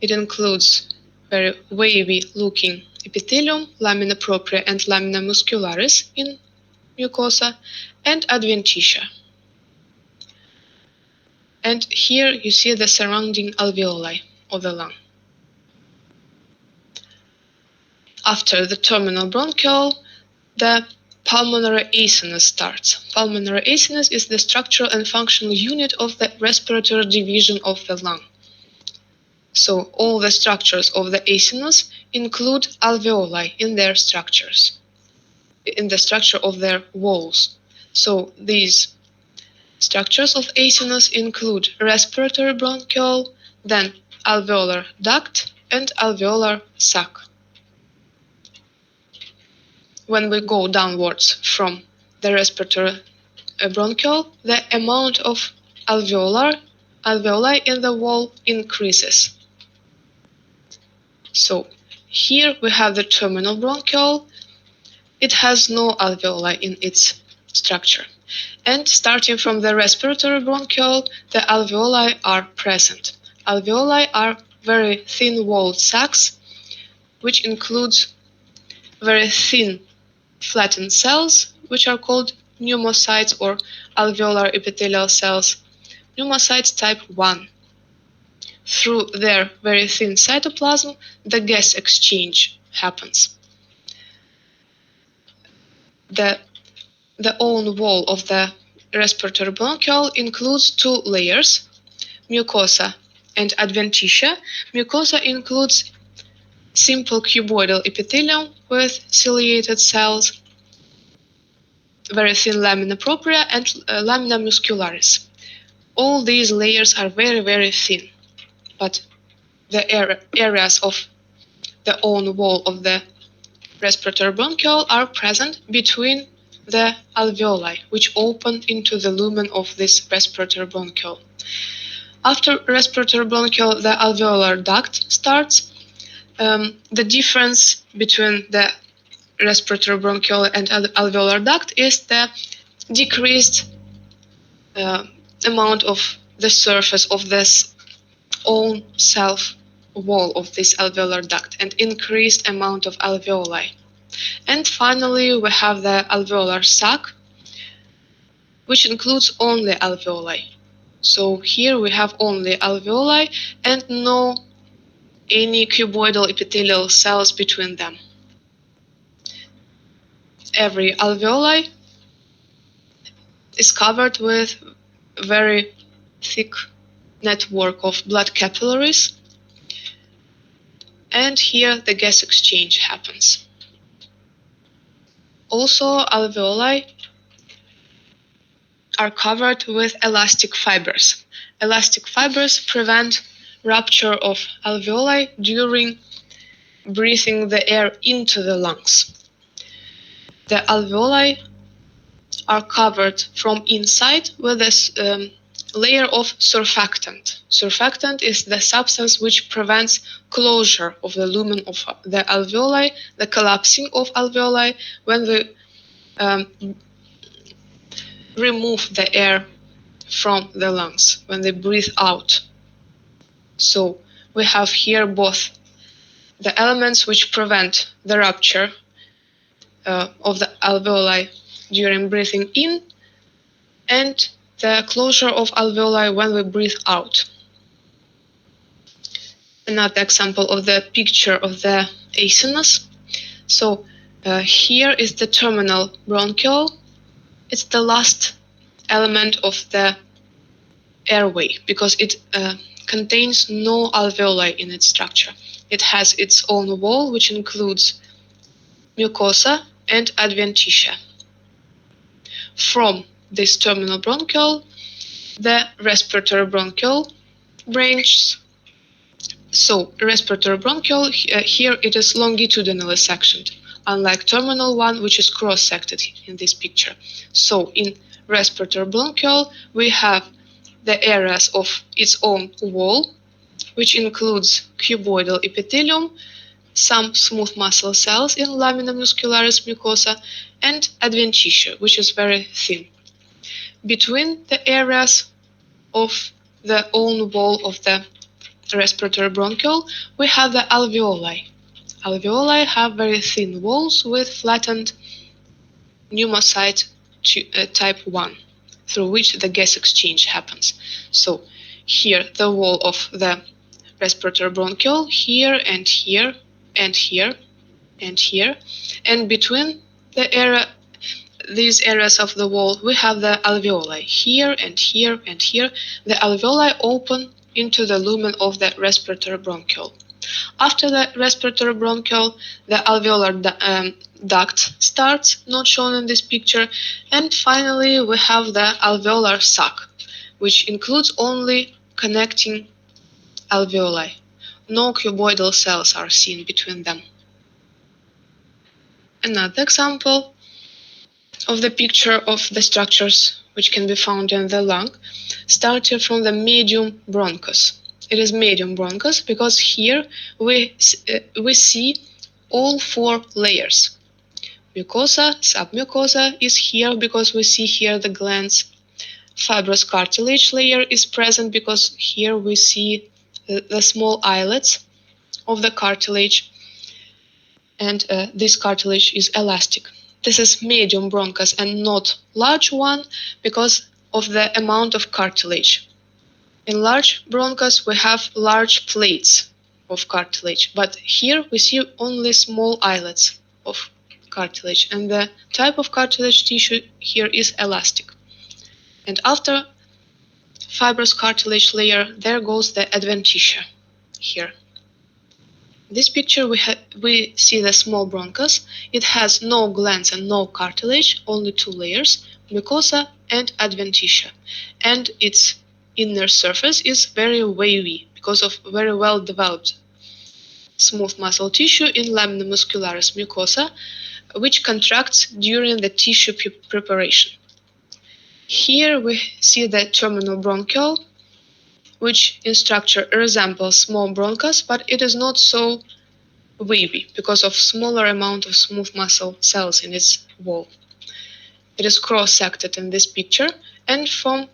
it includes very wavy looking epithelium, lamina propria and lamina muscularis in mucosa, and adventitia. And here you see the surrounding alveoli of the lung. After the terminal bronchiole, the pulmonary acinus starts. Pulmonary acinus is the structural and functional unit of the respiratory division of the lung. So all the structures of the acinus include alveoli in their structures, in the structure of their walls. So these structures of acinus include respiratory bronchiole, then alveolar duct, and alveolar sac. When we go downwards from the respiratory bronchiole, the amount of alveoli in the wall increases. So here we have the terminal bronchiole. It has no alveoli in its structure. And starting from the respiratory bronchiole, the alveoli are present. Alveoli are very thin-walled sacs, which includes very thin flattened cells, which are called pneumocytes or alveolar epithelial cells, pneumocytes type 1. Through their very thin cytoplasm, the gas exchange happens. The own wall of the respiratory bronchiole includes two layers, mucosa and adventitia. Mucosa includes simple cuboidal epithelium with ciliated cells, very thin lamina propria, and lamina muscularis. All these layers are very, very thin, but the areas of the own wall of the respiratory bronchiole are present between the alveoli, which open into the lumen of this respiratory bronchiole. After respiratory bronchiole, the alveolar duct starts. The difference between the respiratory bronchiole and alveolar duct is the decreased amount of the surface of this own self wall of this alveolar duct and increased amount of alveoli. And finally, we have the alveolar sac, which includes only alveoli. So here we have only alveoli and no any cuboidal epithelial cells between them. Every alveoli is covered with very thick network of blood capillaries, and here the gas exchange happens. Also, alveoli are covered with elastic fibers. Elastic fibers prevent rupture of alveoli during breathing the air into the lungs. The alveoli are covered from inside with a layer of surfactant. Surfactant is the substance which prevents closure of the lumen of the alveoli, the collapsing of alveoli when we remove the air from the lungs, when they breathe out. So we have here both the elements which prevent the rupture of the alveoli during breathing in and the closure of alveoli when we breathe out. Another example of the picture of the acinus. So here is the terminal bronchiole. It's the last element of the airway because it contains no alveoli in its structure. It has its own wall, which includes mucosa and adventitia. From this terminal bronchiole, the respiratory bronchiole branches. So, respiratory bronchiole, here it is longitudinally sectioned, unlike terminal one, which is cross-sected in this picture. So, in respiratory bronchiole, we have the areas of its own wall, which includes cuboidal epithelium, some smooth muscle cells in lamina muscularis mucosa, and adventitia, which is very thin. Between the areas of the own wall of the respiratory bronchiole, we have the alveoli. Alveoli have very thin walls with flattened pneumocyte type 1, through which the gas exchange happens. So here the wall of the respiratory bronchiole, here and here and here and here, and between these areas of the wall we have the alveoli, here and here and here. The alveoli open into the lumen of the respiratory bronchiole. After the respiratory bronchiole, the alveolar duct starts, not shown in this picture, and finally we have the alveolar sac, which includes only connecting alveoli. No cuboidal cells are seen between them. Another example of the picture of the structures which can be found in the lung, starting from the medium bronchus. It is medium bronchus because here we see all four layers. Mucosa, submucosa is here because we see here the glands. Fibrous cartilage layer is present because here we see the small islets of the cartilage, and this cartilage is elastic. This is medium bronchus and not large one because of the amount of cartilage. In large bronchus we have large plates of cartilage, but here we see only small islets of cartilage, and the type of cartilage tissue here is elastic. And after fibrous cartilage layer, there goes the adventitia here. In this picture we see the small bronchus. It has no glands and no cartilage, only two layers, mucosa and adventitia, and its inner surface is very wavy because of very well developed smooth muscle tissue in lamina muscularis mucosa, which contracts during the tissue preparation. Here we see the terminal bronchiole, which in structure resembles small bronchus, but it is not so wavy because of smaller amount of smooth muscle cells in its wall. It is cross-sected in this picture, and from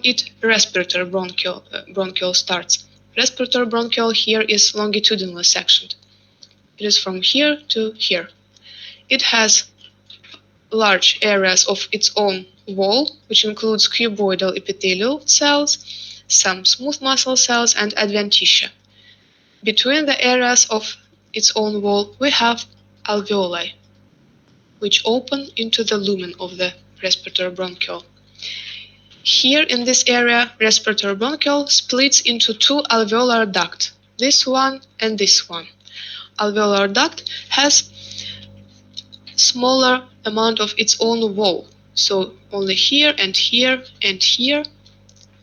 it respiratory bronchiole starts. Respiratory bronchiole here is longitudinally sectioned. It is from here to here. It has large areas of its own wall, which includes cuboidal epithelial cells, some smooth muscle cells, and adventitia. Between the areas of its own wall, we have alveoli, which open into the lumen of the respiratory bronchiole. Here in this area, respiratory bronchiole splits into two alveolar ducts, this one and this one. Alveolar duct has smaller amount of its own wall, so only here and here and here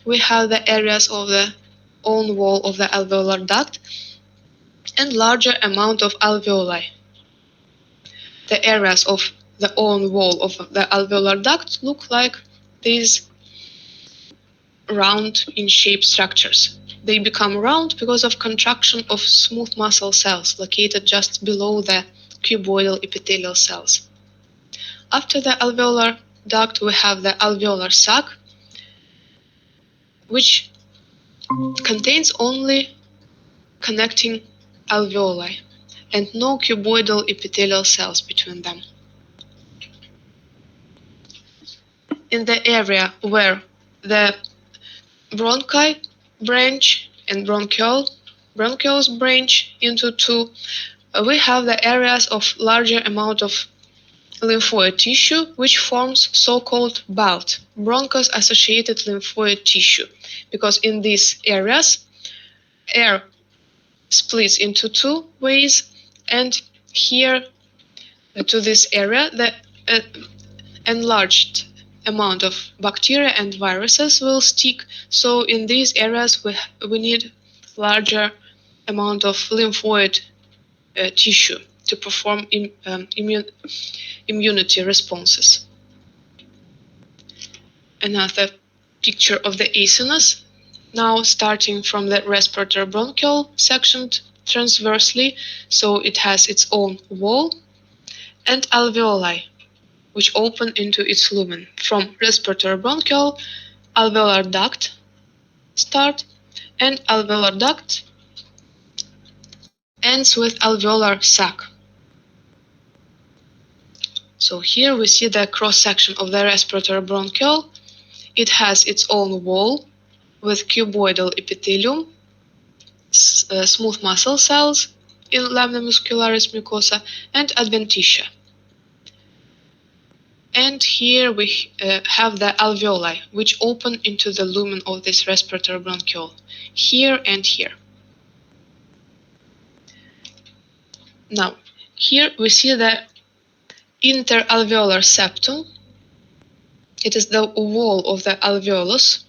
we have the areas of the own wall of the alveolar duct and larger amount of alveoli. The areas of the own wall of the alveolar duct look like these round in shape structures. They become round because of contraction of smooth muscle cells located just below the cuboidal epithelial cells. After the alveolar duct we have the alveolar sac, which contains only connecting alveoli and no cuboidal epithelial cells between them. In the area where the bronchi branch and bronchiole bronchioles branch into two, we have the areas of larger amount of lymphoid tissue, which forms so-called BALT, bronchus-associated lymphoid tissue, because in these areas, air splits into two ways, and here to this area, the enlarged amount of bacteria and viruses will stick. So in these areas, we need larger amount of lymphoid tissue to perform immunity responses. Another picture of the acinus, now starting from the respiratory bronchiole sectioned transversely, so it has its own wall, and alveoli, which open into its lumen. From respiratory bronchiole, alveolar duct start, and alveolar duct ends with alveolar sac. So here we see the cross-section of the respiratory bronchiole. It has its own wall with cuboidal epithelium, smooth muscle cells in lamina muscularis mucosa, and adventitia. And here we have the alveoli, which open into the lumen of this respiratory bronchiole, here and here. Now, here we see the interalveolar septum. It is the wall of the alveolus.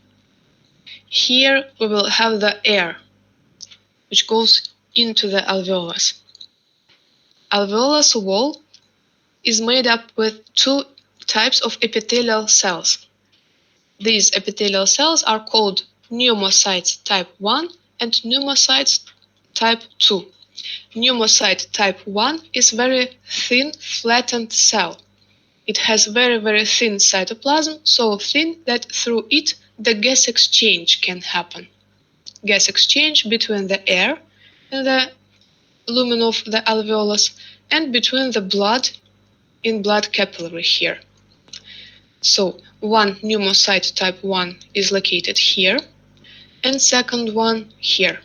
Here we will have the air, which goes into the alveolus. Alveolus wall is made up with two types of epithelial cells. These epithelial cells are called pneumocytes type 1 and pneumocytes type 2. Pneumocyte type 1 is very thin, flattened cell. It has very, very thin cytoplasm, so thin that through it the gas exchange can happen. Gas exchange between the air in the lumen of the alveolus and between the blood in blood capillary here. So one pneumocyte type 1 is located here, and second one here.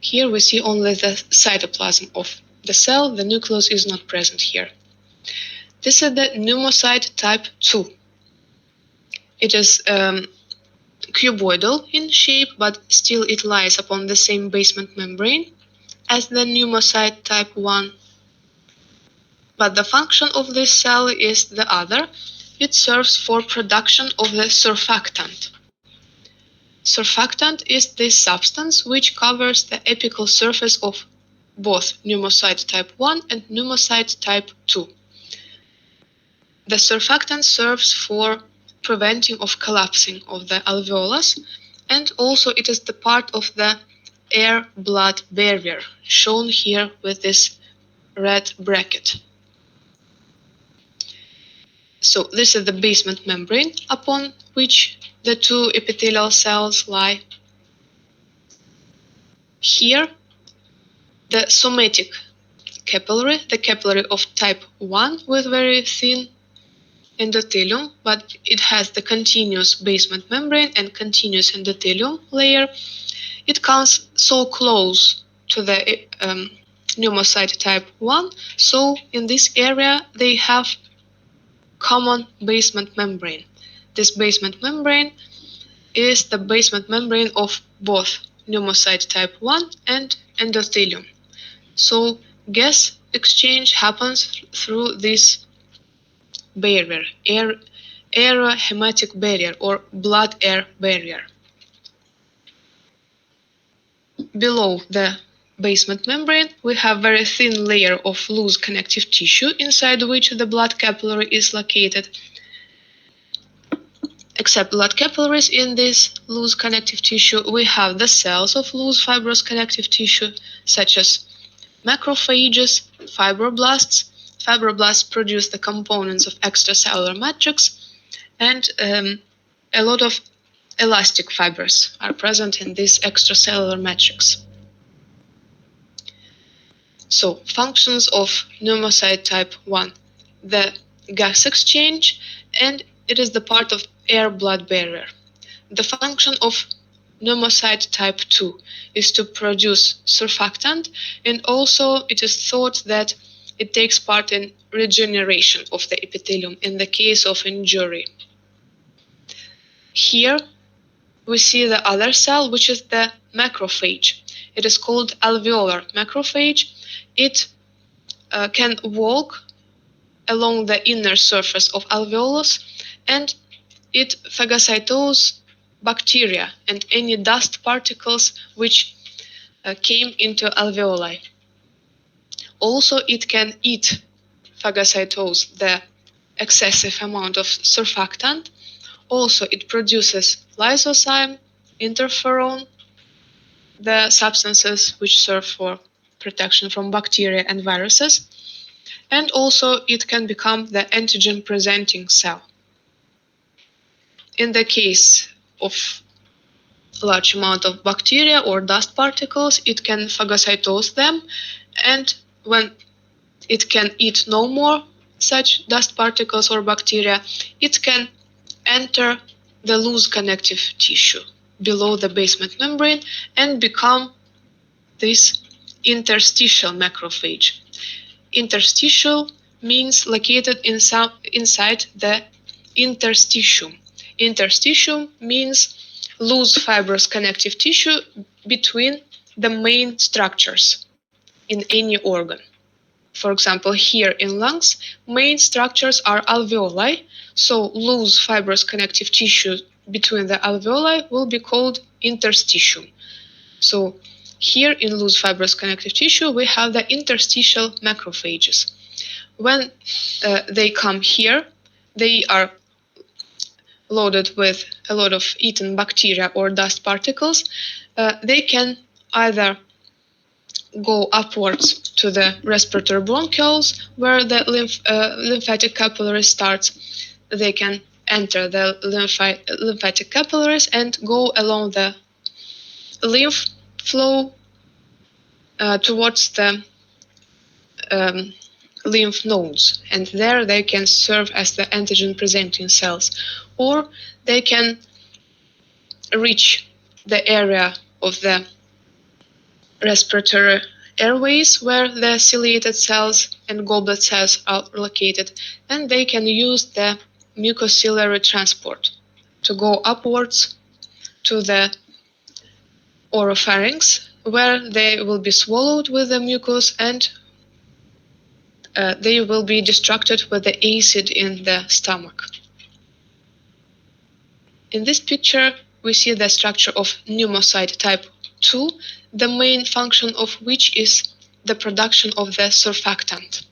Here we see only the cytoplasm of the cell, the nucleus is not present here. This is the pneumocyte type 2. It is cuboidal in shape, but still it lies upon the same basement membrane as the pneumocyte type 1. But the function of this cell is the other. It serves for production of the surfactant. Surfactant is this substance which covers the apical surface of both pneumocyte type 1 and pneumocyte type 2. The surfactant serves for preventing of collapsing of the alveolus, and also it is the part of the air-blood barrier, shown here with this red bracket. So this is the basement membrane upon which the two epithelial cells lie. Here, the somatic capillary, the capillary of type 1 with very thin endothelium, but it has the continuous basement membrane and continuous endothelium layer. It comes so close to the pneumocyte type 1, so in this area they have common basement membrane. This basement membrane is the basement membrane of both pneumocyte type 1 and endothelium. So gas exchange happens through this barrier, aerohematic barrier or blood-air barrier. Below the basement membrane, we have very thin layer of loose connective tissue inside which the blood capillary is located. Except blood capillaries in this loose connective tissue, we have the cells of loose fibrous connective tissue, such as macrophages, fibroblasts. Fibroblasts produce the components of extracellular matrix, and a lot of elastic fibers are present in this extracellular matrix. So, functions of pneumocyte type 1, the gas exchange, and it is the part of air-blood barrier. The function of pneumocyte type 2 is to produce surfactant, and also it is thought that it takes part in regeneration of the epithelium in the case of injury. Here we see the other cell, which is the macrophage. It is called alveolar macrophage. It can walk along the inner surface of alveolus, and it phagocytoses bacteria and any dust particles which came into alveoli. Also, it can phagocytose the excessive amount of surfactant. Also, it produces lysozyme, interferon, the substances which serve for protection from bacteria and viruses. And also, it can become the antigen-presenting cell. In the case of large amount of bacteria or dust particles, it can phagocytose them, and when it can eat no more such dust particles or bacteria, it can enter the loose connective tissue below the basement membrane and become this interstitial macrophage. Interstitial means located inside the interstitium. Interstitium means loose fibrous connective tissue between the main structures in any organ. For example, here in lungs, main structures are alveoli, so loose fibrous connective tissue between the alveoli will be called interstitium. So here in loose fibrous connective tissue, we have the interstitial macrophages. When they come here, they are loaded with a lot of eaten bacteria or dust particles. They can either go upwards to the respiratory bronchioles, where the lymphatic capillary starts. They can enter the lymphatic capillaries and go along the lymph flow towards the lymph nodes, and there they can serve as the antigen-presenting cells, or they can reach the area of the respiratory airways where the ciliated cells and goblet cells are located, and they can use the mucociliary transport to go upwards to the oropharynx, where they will be swallowed with the mucus, and they will be destructed with the acid in the stomach. In this picture, we see the structure of pneumocyte type 2, the main function of which is the production of the surfactant.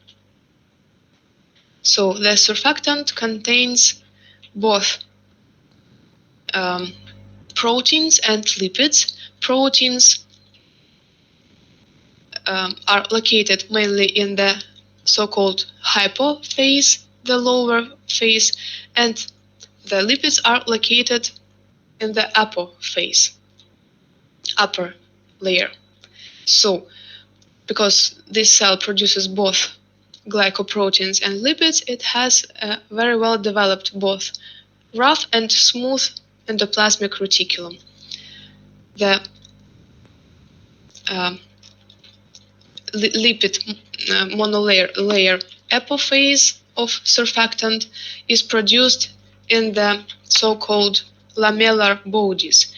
So the surfactant contains both proteins and lipids. Proteins are located mainly in the so-called hypophase, the lower phase, and the lipids are located in the apophase, upper layer. So, because this cell produces both glycoproteins and lipids, it has very well developed both rough and smooth endoplasmic reticulum. The lipid monolayer apophase of surfactant is produced in the so-called lamellar bodies.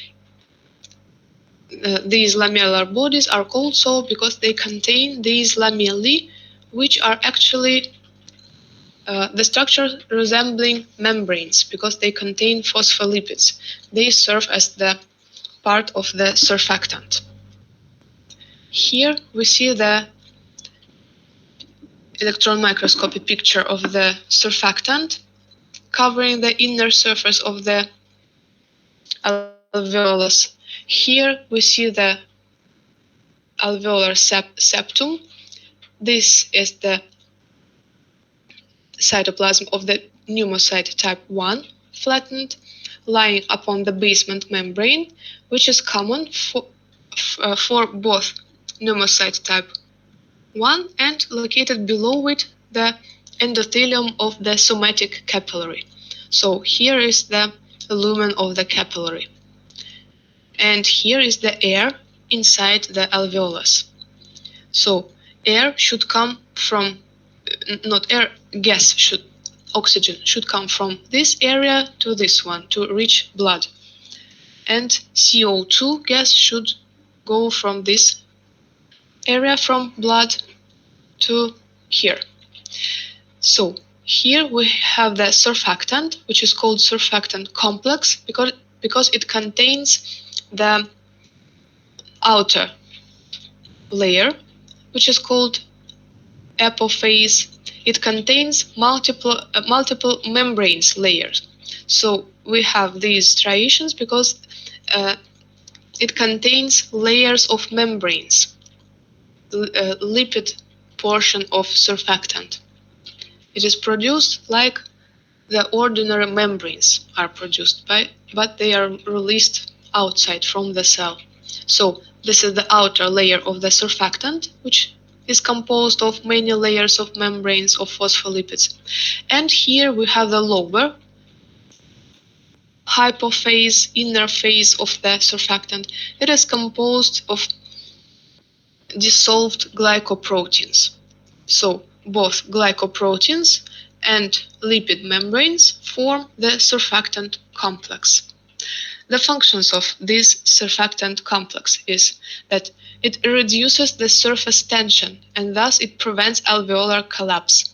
These lamellar bodies are called so because they contain these lamellae, which are actually the structure resembling membranes because they contain phospholipids. They serve as the part of the surfactant. Here we see the electron microscopy picture of the surfactant covering the inner surface of the alveolus. Here we see the alveolar septum. This is the cytoplasm of the pneumocyte type 1, flattened, lying upon the basement membrane, which is common for both pneumocyte type 1 and located below it the endothelium of the somatic capillary. So here is the lumen of the capillary. and here is the air inside the alveolus. So air should come from, not air, oxygen should come from this area to this one to reach blood. And CO2 gas should go from this area from blood to here. So here we have the surfactant, which is called surfactant complex because it contains the outer layer, which is called apophase. It contains multiple membranes layers. So we have these striations because it contains layers of membranes, lipid portion of surfactant. It is produced like the ordinary membranes are produced but they are released outside from the cell. So this is the outer layer of the surfactant, which is composed of many layers of membranes of phospholipids. And here we have the lower hypophase, inner phase of the surfactant. It is composed of dissolved glycoproteins. So both glycoproteins and lipid membranes form the surfactant complex. The functions of this surfactant complex is that it reduces the surface tension and thus it prevents alveolar collapse.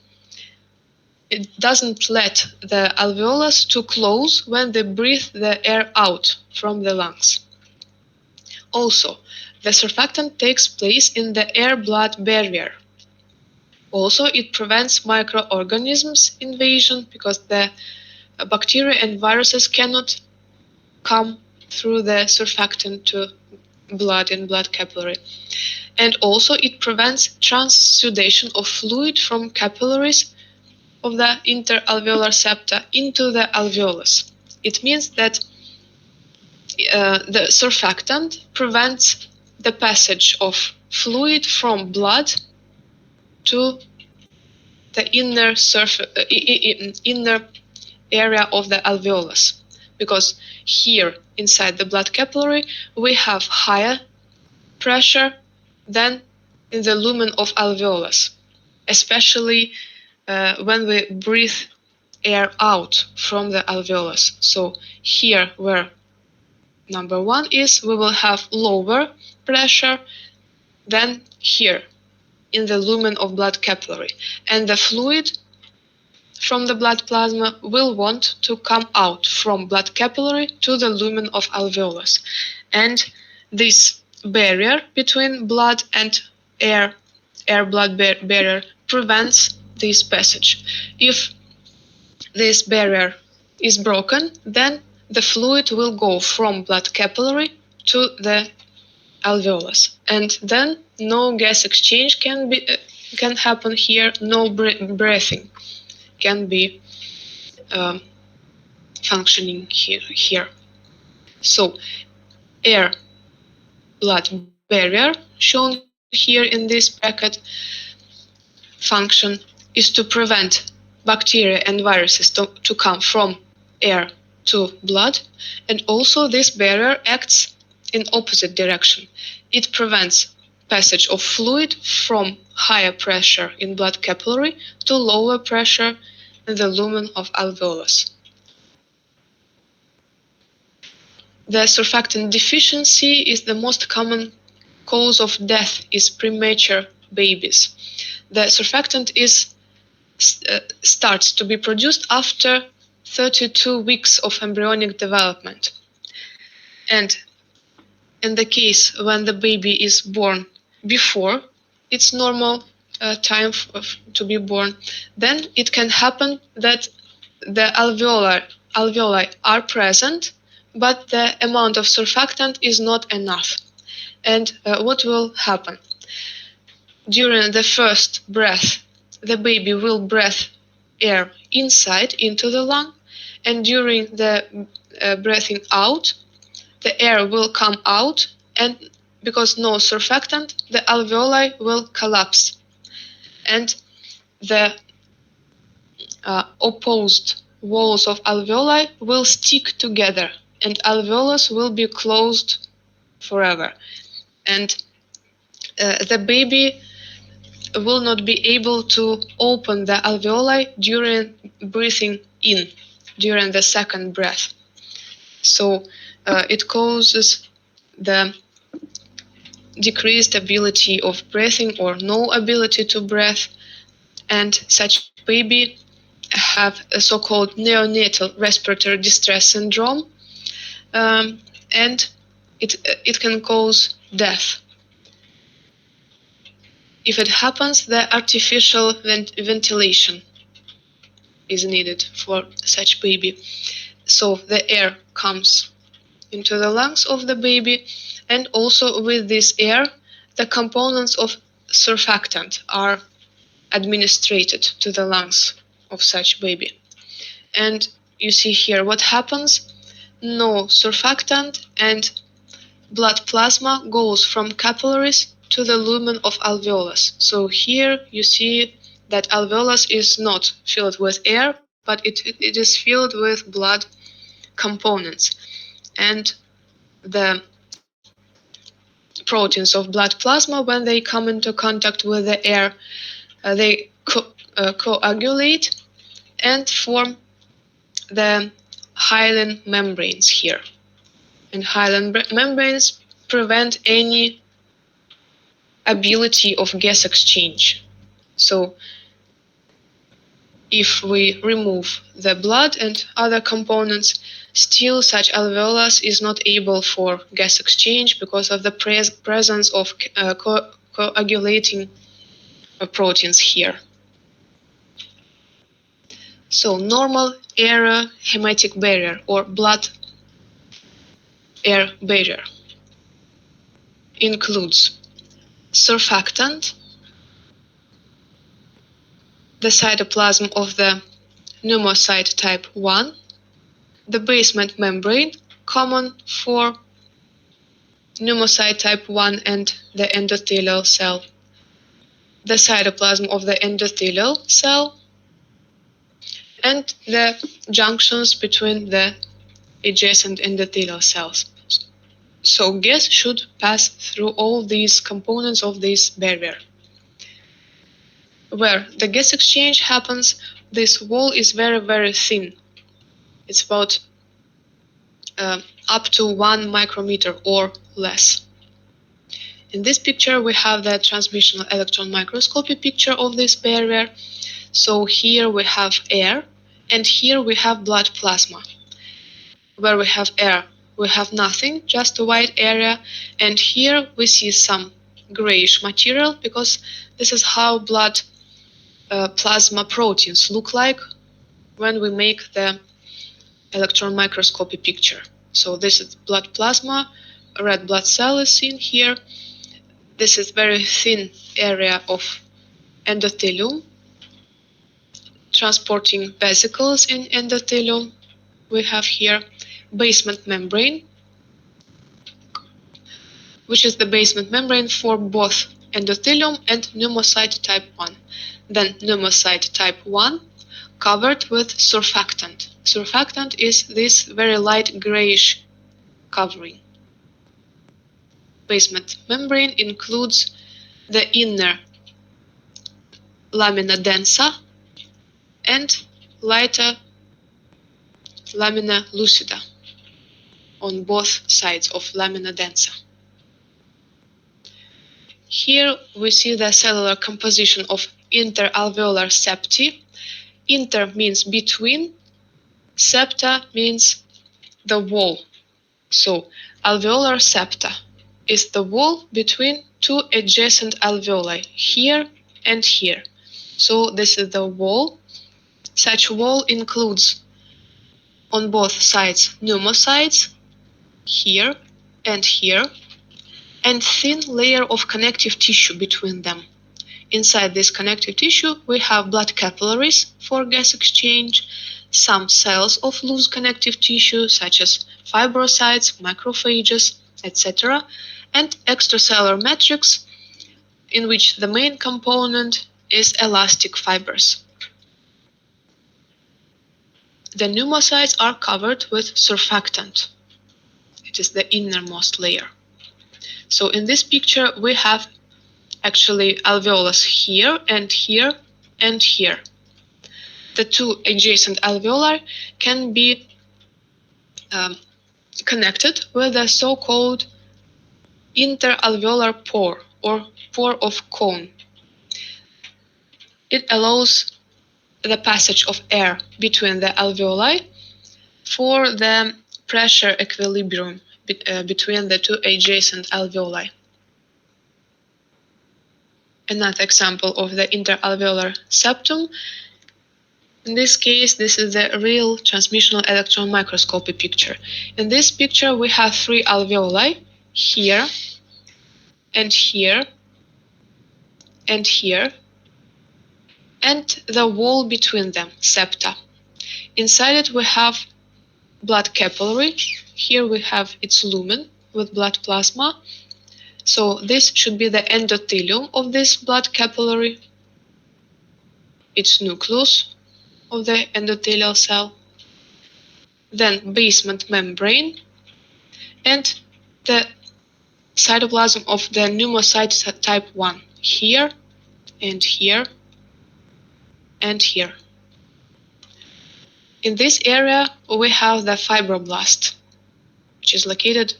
It doesn't let the alveolus to close when they breathe the air out from the lungs. Also, the surfactant takes place in the air-blood barrier. Also, it prevents microorganisms invasion because the bacteria and viruses cannot come through the surfactant to blood and blood capillary. And also it prevents transudation of fluid from capillaries of the interalveolar septa into the alveolus. It means that the surfactant prevents the passage of fluid from blood to the inner area of the alveolus, because here inside the blood capillary we have higher pressure than in the lumen of alveolus, especially when we breathe air out from the alveolus. So here where number 1 is, we will have lower pressure than here in the lumen of blood capillary, and the fluid from the blood plasma will want to come out from blood capillary to the lumen of alveolus. And this barrier between blood and air-blood barrier prevents this passage. If this barrier is broken, then the fluid will go from blood capillary to the alveolus, and then no gas exchange can happen here, no breathing can be functioning here. So air-blood barrier shown here in this bracket function is to prevent bacteria and viruses to come from air to blood, and also this barrier acts in opposite direction. It prevents passage of fluid from higher pressure in blood capillary to lower pressure in the lumen of alveolus. The surfactant deficiency is the most common cause of death in premature babies. The surfactant starts to be produced after 32 weeks of embryonic development. And in the case when the baby is born before its normal time to be born, then it can happen that the alveoli are present, but the amount of surfactant is not enough. And what will happen? During the first breath, the baby will breathe air inside into the lung, and during the breathing out, the air will come out, and because no surfactant, the alveoli will collapse, and the opposed walls of alveoli will stick together, and alveolus will be closed forever. And the baby will not be able to open the alveoli during breathing in, during the second breath. So it causes the decreased ability of breathing or no ability to breathe, and such baby have a so-called neonatal respiratory distress syndrome, and it can cause death. If it happens, the artificial ventilation is needed for such baby. So the air comes into the lungs of the baby, and also with this air, the components of surfactant are administered to the lungs of such baby. And you see here what happens. No surfactant, and blood plasma goes from capillaries to the lumen of alveolus. So here you see that alveolus is not filled with air, but it is filled with blood components. And the proteins of blood plasma, when they come into contact with the air, they coagulate and form the hyaline membranes here. And hyaline membranes prevent any ability of gas exchange. So if we remove the blood and other components, still such alveolus is not able for gas exchange because of the presence of coagulating proteins here. So normal aerohemetic barrier or blood-air barrier includes surfactant, the cytoplasm of the pneumocyte type 1, the basement membrane common for pneumocyte type 1 and the endothelial cell, the cytoplasm of the endothelial cell, and the junctions between the adjacent endothelial cells. So gas should pass through all these components of this barrier. Where the gas exchange happens, this wall is very, very thin. It's about up to 1 micrometer or less. In this picture, we have the transmission electron microscopy picture of this barrier. So here we have air, and here we have blood plasma. Where we have air, we have nothing, just a white area, and here we see some grayish material, because this is how blood plasma proteins look like when we make the electron microscopy picture. So this is blood plasma, a red blood cell is seen here. This is very thin area of endothelium, transporting vesicles in endothelium. We have here basement membrane, which is the basement membrane for both endothelium and pneumocyte type 1. Then pneumocyte type 1 covered with surfactant. Surfactant is this very light grayish covering. Basement membrane includes the inner lamina densa and lighter lamina lucida on both sides of lamina densa. Here we see the cellular composition of interalveolar septi. Inter means between, septa means the wall. So alveolar septa is the wall between two adjacent alveoli, here and here. So this is the wall. Such wall includes on both sides pneumocytes, here and here, and thin layer of connective tissue between them. Inside this connective tissue, we have blood capillaries for gas exchange, some cells of loose connective tissue, such as fibrocytes, macrophages, etc., and extracellular matrix, in which the main component is elastic fibers. The pneumocytes are covered with surfactant. It is the innermost layer. So in this picture, we have actually alveolus here and here and here. The two adjacent alveoli can be connected with a so-called interalveolar pore or pore of Kohn. It allows the passage of air between the alveoli for the pressure equilibrium between the two adjacent alveoli. Another example of the interalveolar septum. In this case, this is the real transmissional electron microscopy picture. In this picture, we have three alveoli, here, and here, and here, and the wall between them, septa. Inside it, we have blood capillary. Here we have its lumen with blood plasma. So this should be the endothelium of this blood capillary, its nucleus of the endothelial cell, then basement membrane, and the cytoplasm of the pneumocyte type 1, here and here and here. In this area, we have the fibroblast, which is located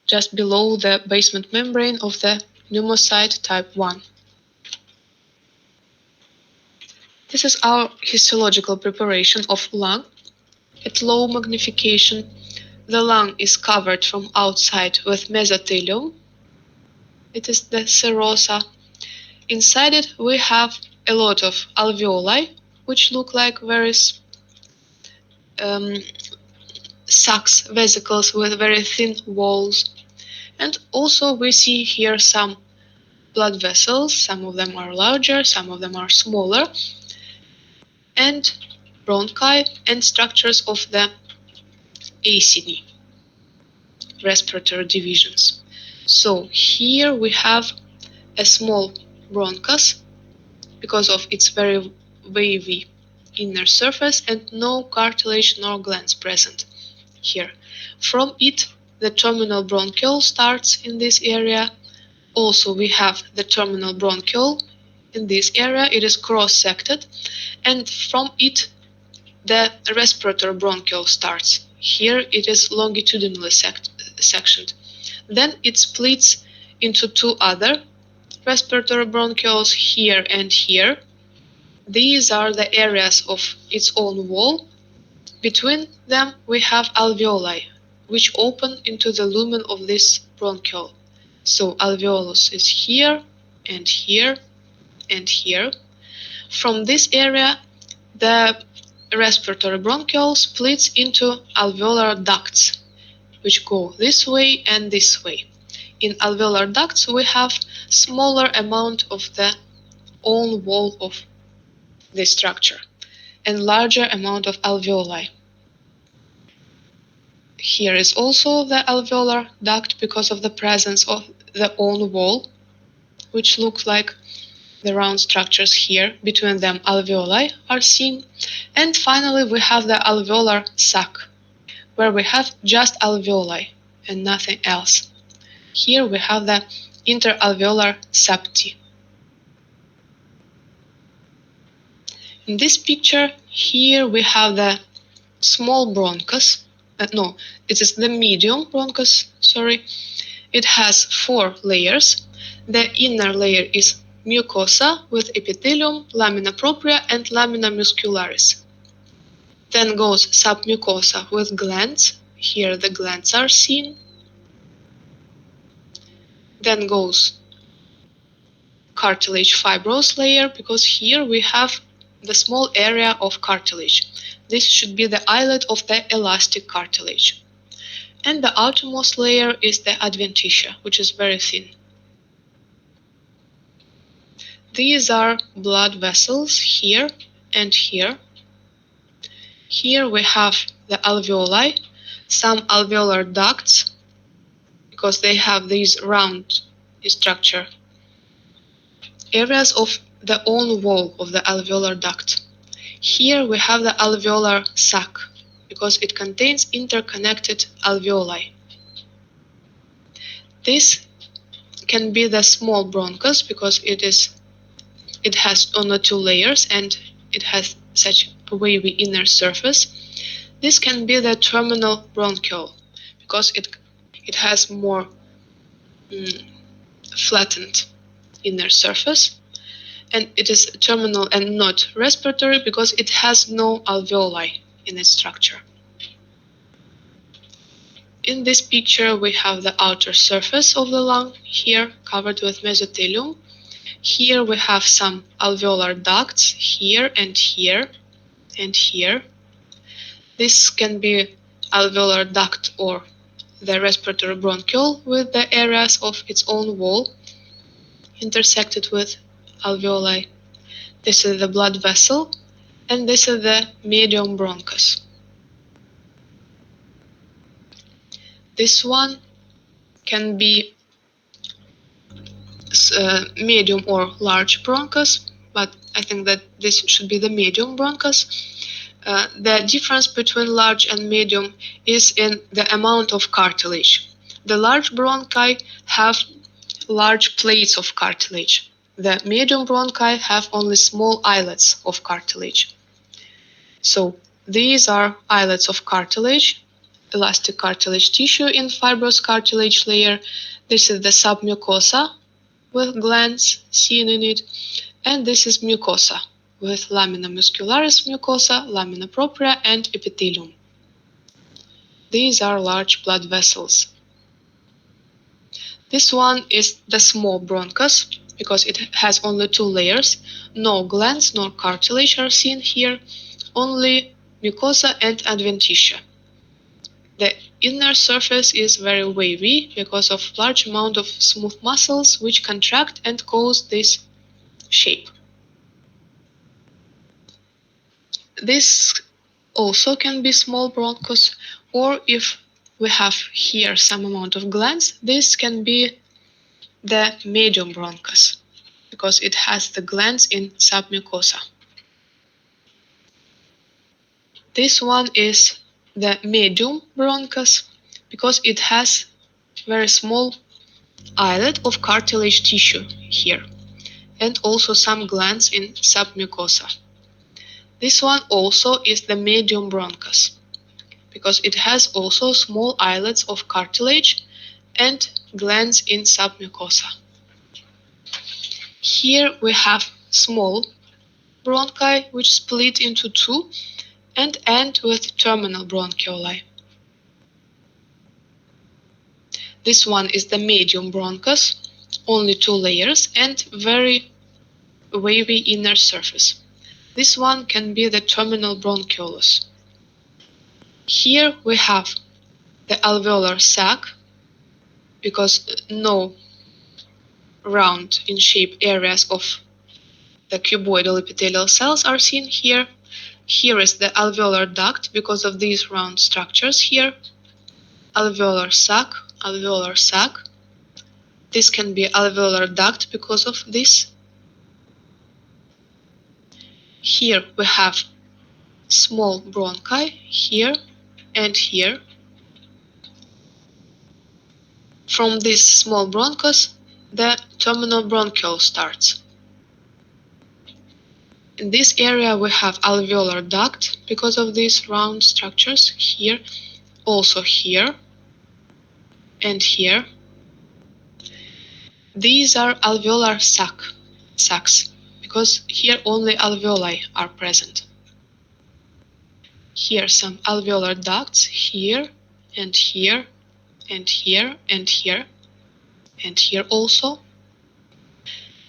just below the basement membrane of the pneumocyte type 1. This is our histological preparation of lung. At low magnification, the lung is covered from outside with mesothelium. It is the serosa. Inside it, we have a lot of alveoli, which look like various sacs, vesicles with very thin walls. And also we see here some blood vessels. Some of them are larger, some of them are smaller, and bronchi and structures of the acini, respiratory divisions. So here we have a small bronchus because of its very wavy inner surface and no cartilage nor glands present here. From it, the terminal bronchiole starts in this area. Also, we have the terminal bronchiole in this area. It is cross-sected, and from it, the respiratory bronchiole starts. Here, it is longitudinally sectioned. Then it splits into two other respiratory bronchioles here and here. These are the areas of its own wall. Between them, we have alveoli, which open into the lumen of this bronchiole. So alveolus is here and here and here. From this area, the respiratory bronchiole splits into alveolar ducts, which go this way and this way. In alveolar ducts, we have smaller amount of the own wall of this structure and larger amount of alveoli. Here is also the alveolar duct because of the presence of the own wall, which look like the round structures here. Between them, alveoli are seen. And finally, we have the alveolar sac, where we have just alveoli and nothing else. Here we have the interalveolar septi. In this picture, here we have the small bronchus. It is the medium bronchus, sorry. It has 4 layers. The inner layer is mucosa with epithelium, lamina propria, and lamina muscularis. Then goes submucosa with glands. Here the glands are seen. Then goes cartilage fibrous layer, because here we have the small area of cartilage. This should be the islet of the elastic cartilage. And the outermost layer is the adventitia, which is very thin. These are blood vessels here and here. Here we have the alveoli, some alveolar ducts, because they have these round structure. Areas of the own wall of the alveolar duct. Here we have the alveolar sac, because it contains interconnected alveoli. This can be the small bronchus because it has only two layers and it has such a wavy inner surface. This can be the terminal bronchiole because it has more flattened inner surface, and it is terminal and not respiratory because it has no alveoli in its structure. In this picture, we have the outer surface of the lung here covered with mesothelium. Here we have some alveolar ducts here and here and here. This can be alveolar duct or the respiratory bronchiole with the areas of its own wall intersected with alveoli. This is the blood vessel, and this is the medium bronchus. This one can be medium or large bronchus, but I think that this should be the medium bronchus. The difference between large and medium is in the amount of cartilage. The large bronchi have large plates of cartilage. The medium bronchi have only small islets of cartilage. So these are islets of cartilage, elastic cartilage tissue in fibrous cartilage layer. This is the submucosa with glands seen in it, and this is mucosa with lamina muscularis mucosa, lamina propria, and epithelium. These are large blood vessels. This one is the small bronchus because it has only two layers. No glands nor cartilage are seen here, only mucosa and adventitia. The inner surface is very wavy because of large amount of smooth muscles which contract and cause this shape. This also can be small bronchus, or if we have here some amount of glands, this can be the medium bronchus because it has the glands in submucosa. This one is the medium bronchus because it has very small islet of cartilage tissue here and also some glands in submucosa. This one also is the medium bronchus because it has also small islets of cartilage and glands in submucosa. Here we have small bronchi which split into two and end with terminal bronchioli. This one is the medium bronchus, only two layers and very wavy inner surface. This one can be the terminal bronchiolus. Here we have the alveolar sac because no round in shape areas of the cuboidal epithelial cells are seen here. Here is the alveolar duct because of these round structures here. Alveolar sac, alveolar sac. This can be alveolar duct because of this. Here we have small bronchi here and here. From this small bronchus, the terminal bronchiole starts. In this area we have alveolar duct because of these round structures here, also here and here. These are alveolar sacs because here only alveoli are present. Here some alveolar ducts here and here and here and here and here also,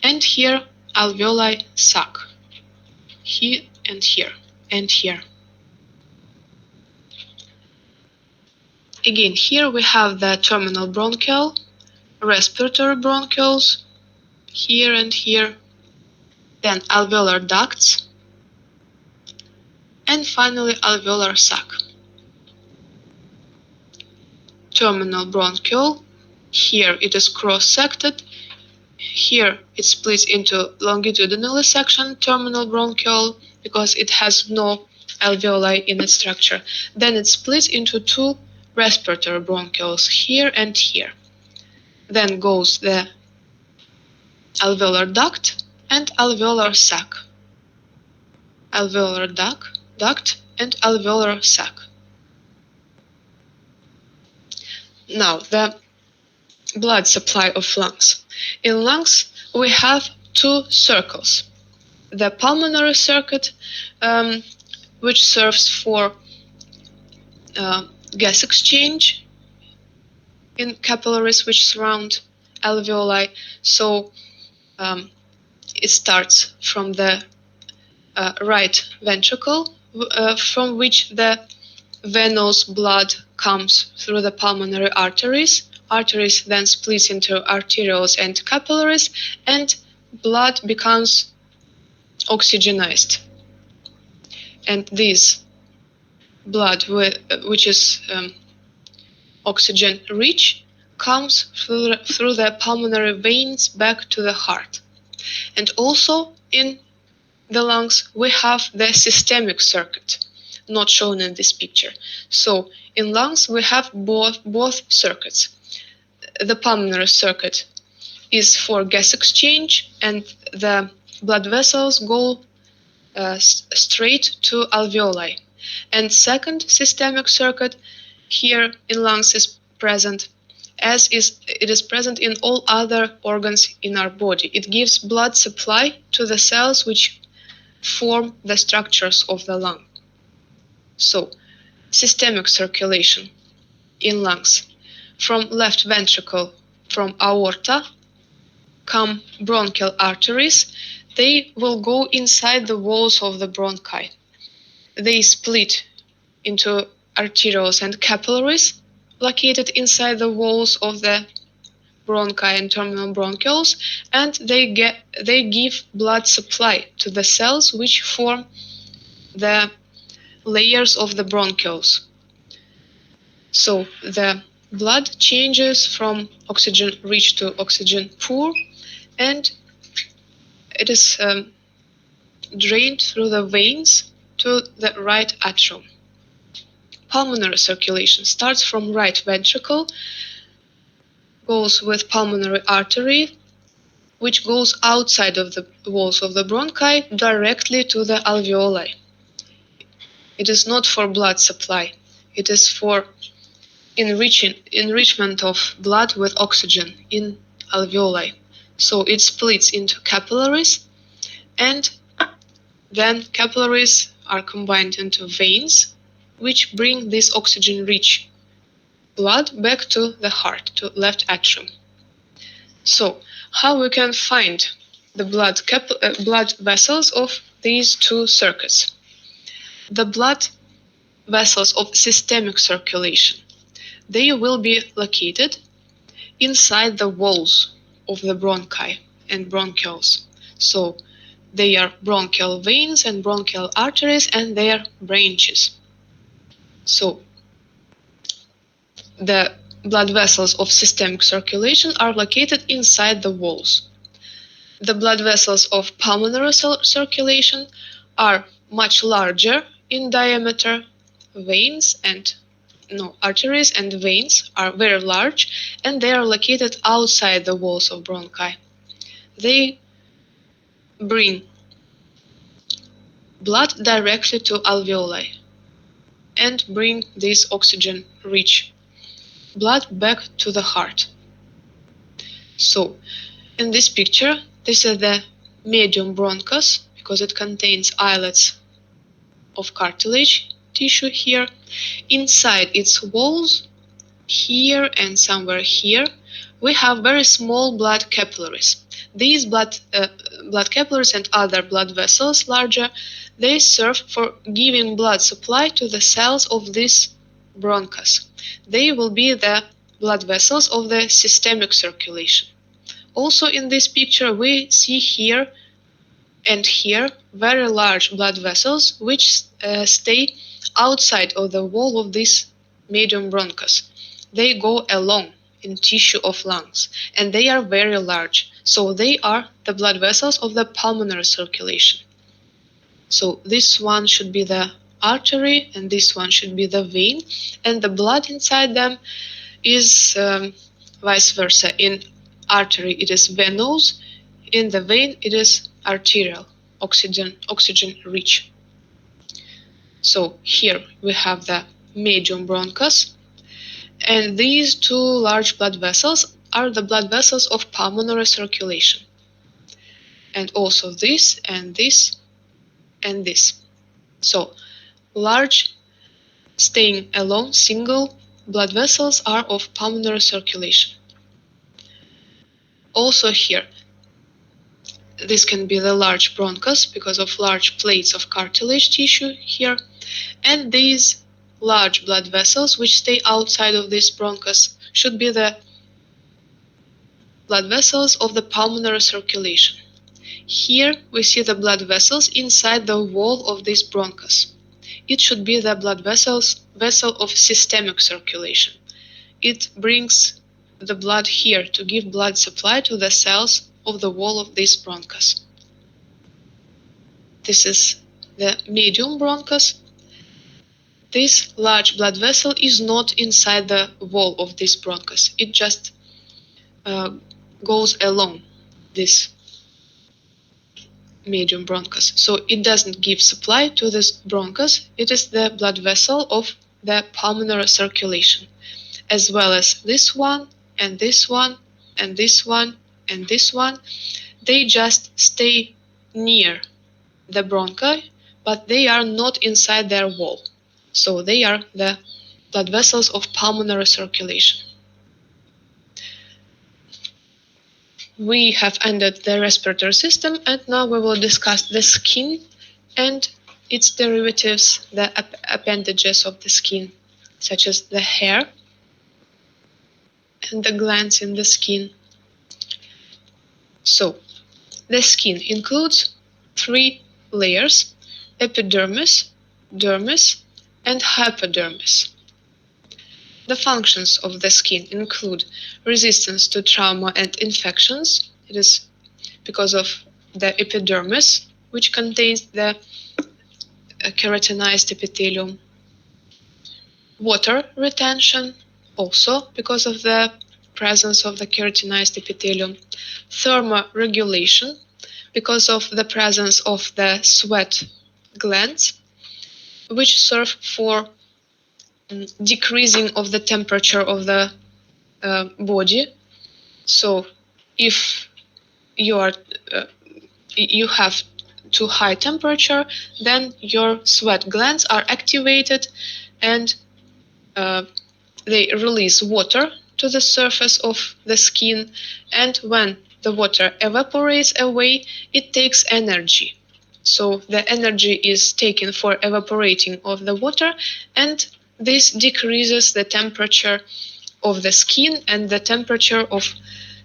and here alveoli sac here and here and here. Again, here we have the terminal bronchiole, respiratory bronchioles here and here, then alveolar ducts, and finally alveolar sac. Terminal bronchiole, here it is cross-sected, here it splits into longitudinally sectioned terminal bronchiole because it has no alveoli in its structure. Then it splits into two respiratory bronchioles here and here. Then goes the alveolar duct and alveolar sac. Alveolar duct and alveolar sac. Now, the blood supply of lungs. In lungs, we have two circles. The pulmonary circuit, which serves for gas exchange in capillaries which surround alveoli. So it starts from the right ventricle, from which the venous blood comes through the pulmonary arteries. Arteries then split into arterioles and capillaries, and blood becomes oxygenized. And this blood, which is oxygen rich, comes through the pulmonary veins back to the heart. And also in the lungs we have the systemic circuit, not shown in this picture. So in lungs we have both circuits. The pulmonary circuit is for gas exchange, and the blood vessels go straight to alveoli. And second systemic circuit here in lungs is present, as it is present in all other organs in our body. It gives blood supply to the cells which form the structures of the lung. So, systemic circulation in lungs. From left ventricle, from aorta, come bronchial arteries. They will go inside the walls of the bronchi. They split into arterioles and capillaries located inside the walls of the bronchi and terminal bronchioles, and they give blood supply to the cells which form the layers of the bronchioles. So the blood changes from oxygen rich to oxygen poor, and it is drained through the veins to the right atrium. Pulmonary circulation starts from right ventricle, goes with pulmonary artery, which goes outside of the walls of the bronchi directly to the alveoli. It is not for blood supply. It is for enrichment of blood with oxygen in alveoli. So it splits into capillaries, and then capillaries are combined into veins, which bring this oxygen-rich blood back to the heart, to left atrium. So, how we can find the blood vessels of these two circuits? The blood vessels of systemic circulation, they will be located inside the walls of the bronchi and bronchioles. So, they are bronchial veins and bronchial arteries and their branches. So, the blood vessels of systemic circulation are located inside the walls. The blood vessels of pulmonary circulation are much larger in diameter. Arteries and veins are very large, and they are located outside the walls of bronchi. They bring blood directly to alveoli and bring this oxygen-rich blood back to the heart. So, in this picture, this is the medium bronchus, because it contains islets of cartilage tissue here. Inside its walls, here and somewhere here, we have very small blood capillaries. These blood capillaries and other blood vessels, larger, they serve for giving blood supply to the cells of this bronchus. They will be the blood vessels of the systemic circulation. Also in this picture we see here and here very large blood vessels which stay outside of the wall of this medium bronchus. They go along in tissue of lungs, and they are very large. So they are the blood vessels of the pulmonary circulation. So this one should be the artery, and this one should be the vein, and the blood inside them is vice versa. In artery it is venous, in the vein it is arterial, oxygen rich. So here we have the medium bronchus, and these two large blood vessels are the blood vessels of pulmonary circulation. And also this and this and this. So large staying alone single blood vessels are of pulmonary circulation. Also here, this can be the large bronchus because of large plates of cartilage tissue here, and these large blood vessels which stay outside of this bronchus should be the blood vessels of the pulmonary circulation. Here we see the blood vessels inside the wall of this bronchus. It should be the blood vessel of systemic circulation. It brings the blood here to give blood supply to the cells of the wall of this bronchus. This is the medium bronchus. This large blood vessel is not inside the wall of this bronchus. It just goes along this medium bronchus. So it doesn't give supply to this bronchus. It is the blood vessel of the pulmonary circulation, as well as this one and this one and this one and this one. They just stay near the bronchi, but they are not inside their wall. So they are the blood vessels of pulmonary circulation. We have ended the respiratory system, and now we will discuss the skin and its derivatives, the appendages of the skin, such as the hair and the glands in the skin. So, the skin includes three layers: epidermis, dermis, and hypodermis. The functions of the skin include resistance to trauma and infections. It is because of the epidermis, which contains the keratinized epithelium. Water retention, also because of the presence of the keratinized epithelium. Thermoregulation, because of the presence of the sweat glands, which serve for decreasing of the temperature of the body. So if you have too high temperature, then your sweat glands are activated and they release water to the surface of the skin, and when the water evaporates away, it takes energy. So the energy is taken for evaporating of the water, and this decreases the temperature of the skin and the temperature of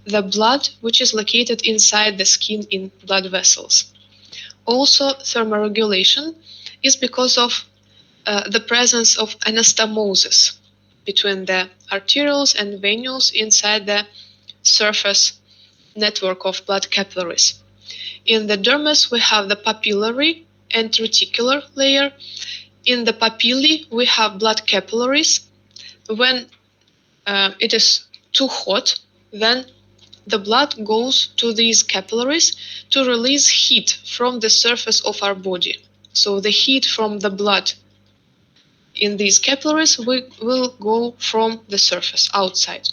the blood, which is located inside the skin in blood vessels. Also, thermoregulation is because of the presence of anastomosis between the arterioles and venules inside the surface network of blood capillaries. In the dermis, we have the papillary and reticular layer. In the papillae, we have blood capillaries. When it is too hot, then the blood goes to these capillaries to release heat from the surface of our body. So the heat from the blood in these capillaries will go from the surface outside.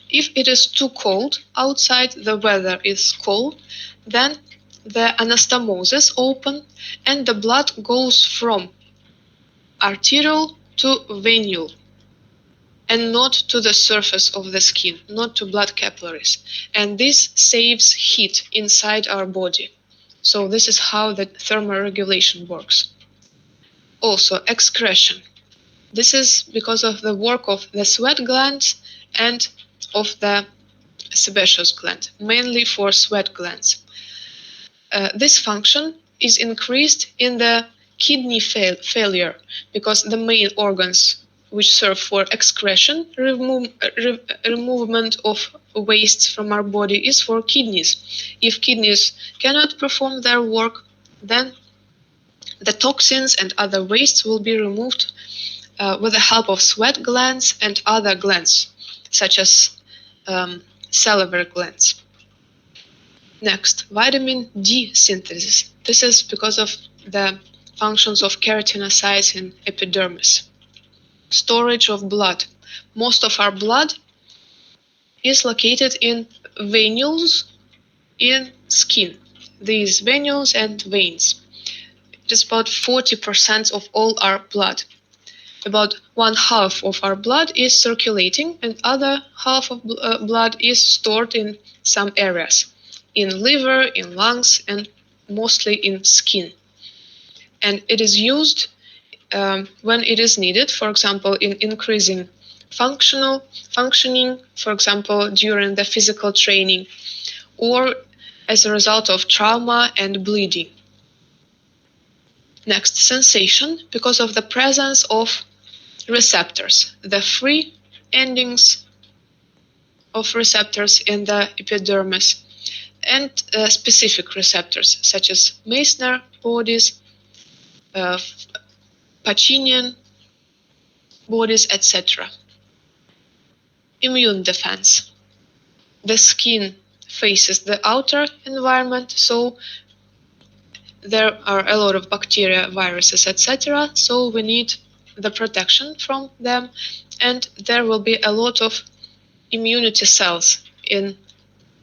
If it is too cold outside, the weather is cold, then the anastomosis open and the blood goes from arterial to venule and not to the surface of the skin, not to blood capillaries. And this saves heat inside our body. So this is how the thermoregulation works. Also, excretion. This is because of the work of the sweat glands and of the sebaceous gland, mainly for sweat glands. This function is increased in the kidney failure because the main organs which serve for excretion, removement of wastes from our body, is for kidneys. If kidneys cannot perform their work, then the toxins and other wastes will be removed with the help of sweat glands and other glands, such as salivary glands. Next, vitamin D synthesis. This is because of the functions of keratinocytes in epidermis. Storage of blood. Most of our blood is located in venules in skin. These venules and veins. It is about 40% of all our blood. About 1/2 of our blood is circulating, and other half of blood is stored in some areas, in liver, in lungs, and mostly in skin. And it is used when it is needed, for example, in increasing functioning, for example, during the physical training, or as a result of trauma and bleeding. Next, sensation, because of the presence of receptors, the free endings of receptors in the epidermis, and specific receptors such as Meissner bodies, Pacinian bodies, etc. Immune defense. The skin faces the outer environment, so there are a lot of bacteria, viruses, etc. So we need the protection from them, and there will be a lot of immunity cells in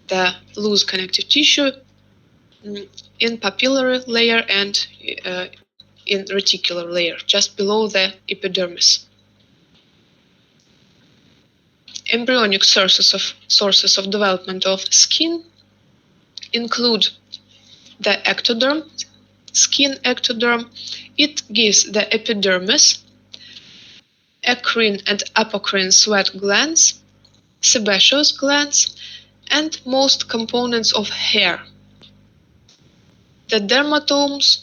the loose connective tissue, in papillary layer and in reticular layer, just below the epidermis. Embryonic sources of development of skin include the ectoderm, skin ectoderm. It gives the epidermis, eccrine and apocrine sweat glands, sebaceous glands, and most components of hair. The dermatomes,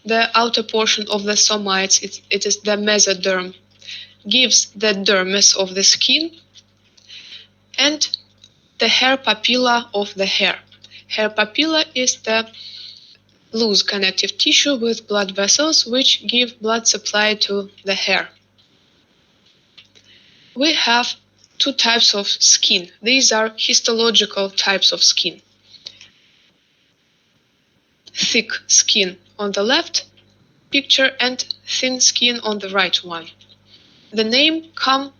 the outer portion of the somites, it is the mesoderm, gives the dermis of the skin, and the hair papilla of the hair. Hair papilla is the loose connective tissue with blood vessels which give blood supply to the hair. We have two types of skin. These are histological types of skin. Thick skin on the left picture and thin skin on the right one. The name comes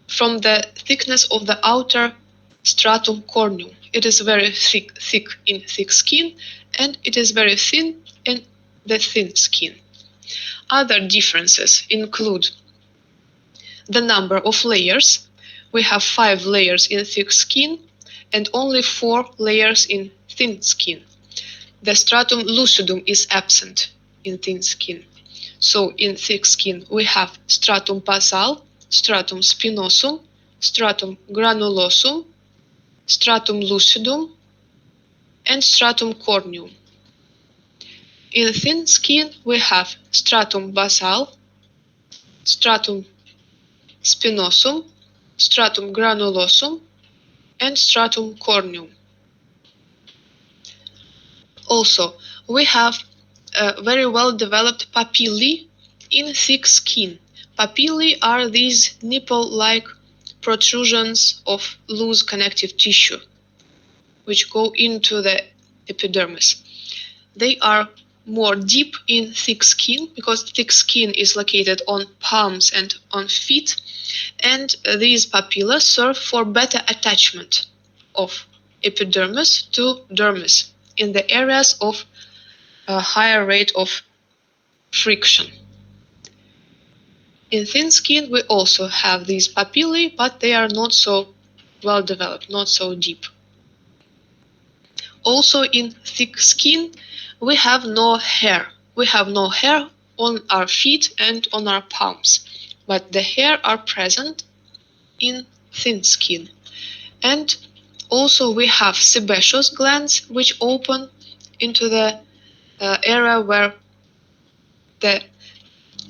from the thickness of the outer stratum corneum. It is very thick in thick skin, and it is very thin in the thin skin. Other differences include the number of layers. We have 5 layers in thick skin and only 4 layers in thin skin. The stratum lucidum is absent in thin skin. So in thick skin we have stratum basal, stratum spinosum, stratum granulosum, stratum lucidum, and stratum corneum. In thin skin we have stratum basal, stratum spinosum, stratum granulosum, and stratum corneum. Also, we have very well developed papillae in thick skin. Papillae are these nipple-like protrusions of loose connective tissue which go into the epidermis. They are more deep in thick skin because thick skin is located on palms and on feet, and these papillae serve for better attachment of epidermis to dermis in the areas of a higher rate of friction. In thin skin we also have these papillae, but they are not so well developed, not so deep. Also in thick skin we have no hair. We have no hair on our feet and on our palms, but the hair are present in thin skin. And also we have sebaceous glands which open into the area where the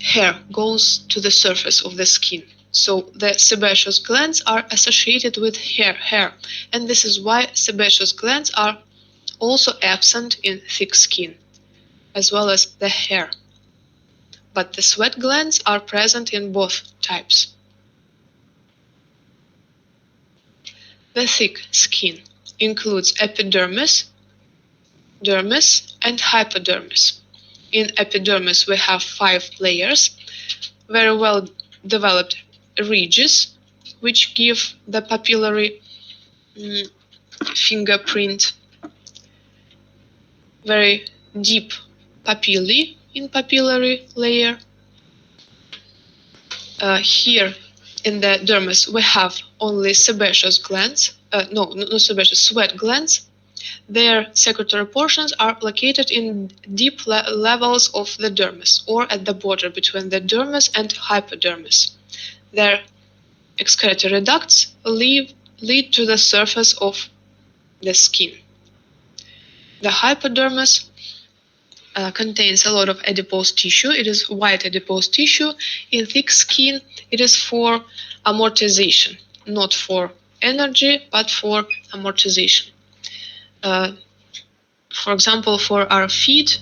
hair goes to the surface of the skin. So the sebaceous glands are associated with hair, and this is why sebaceous glands are also absent in thick skin, as well as the hair. But the sweat glands are present in both types. The thick skin includes epidermis, dermis, and hypodermis. In epidermis, we have 5 layers, very well developed ridges, which give the papillary fingerprint, very deep papillae in papillary layer. Here in the dermis, we have only sebaceous glands, no sebaceous, sweat glands. Their secretory portions are located in deep levels of the dermis, or at the border between the dermis and hypodermis. Their excretory ducts lead to the surface of the skin. The hypodermis contains a lot of adipose tissue. It is white adipose tissue. In thick skin, it is for amortization, not for energy, but for amortization. For example, for our feet,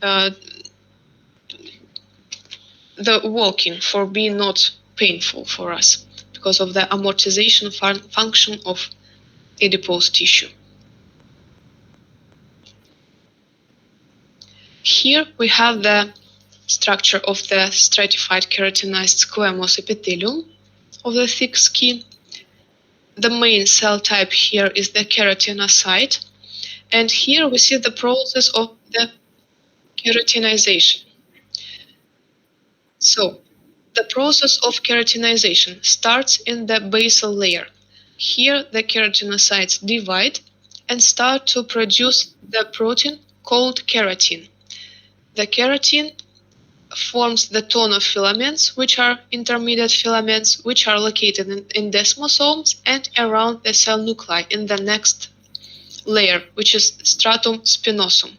the walking for being not painful for us because of the amortization function of adipose tissue. Here we have the structure of the stratified keratinized squamous epithelium of the thick skin. The main cell type here is the keratinocyte, and here we see the process of the keratinization. So, the process of keratinization starts in the basal layer. Here the keratinocytes divide and start to produce the protein called keratin. The keratin forms the tone of filaments, which are intermediate filaments, which are located in desmosomes and around the cell nuclei in the next layer, which is stratum spinosum.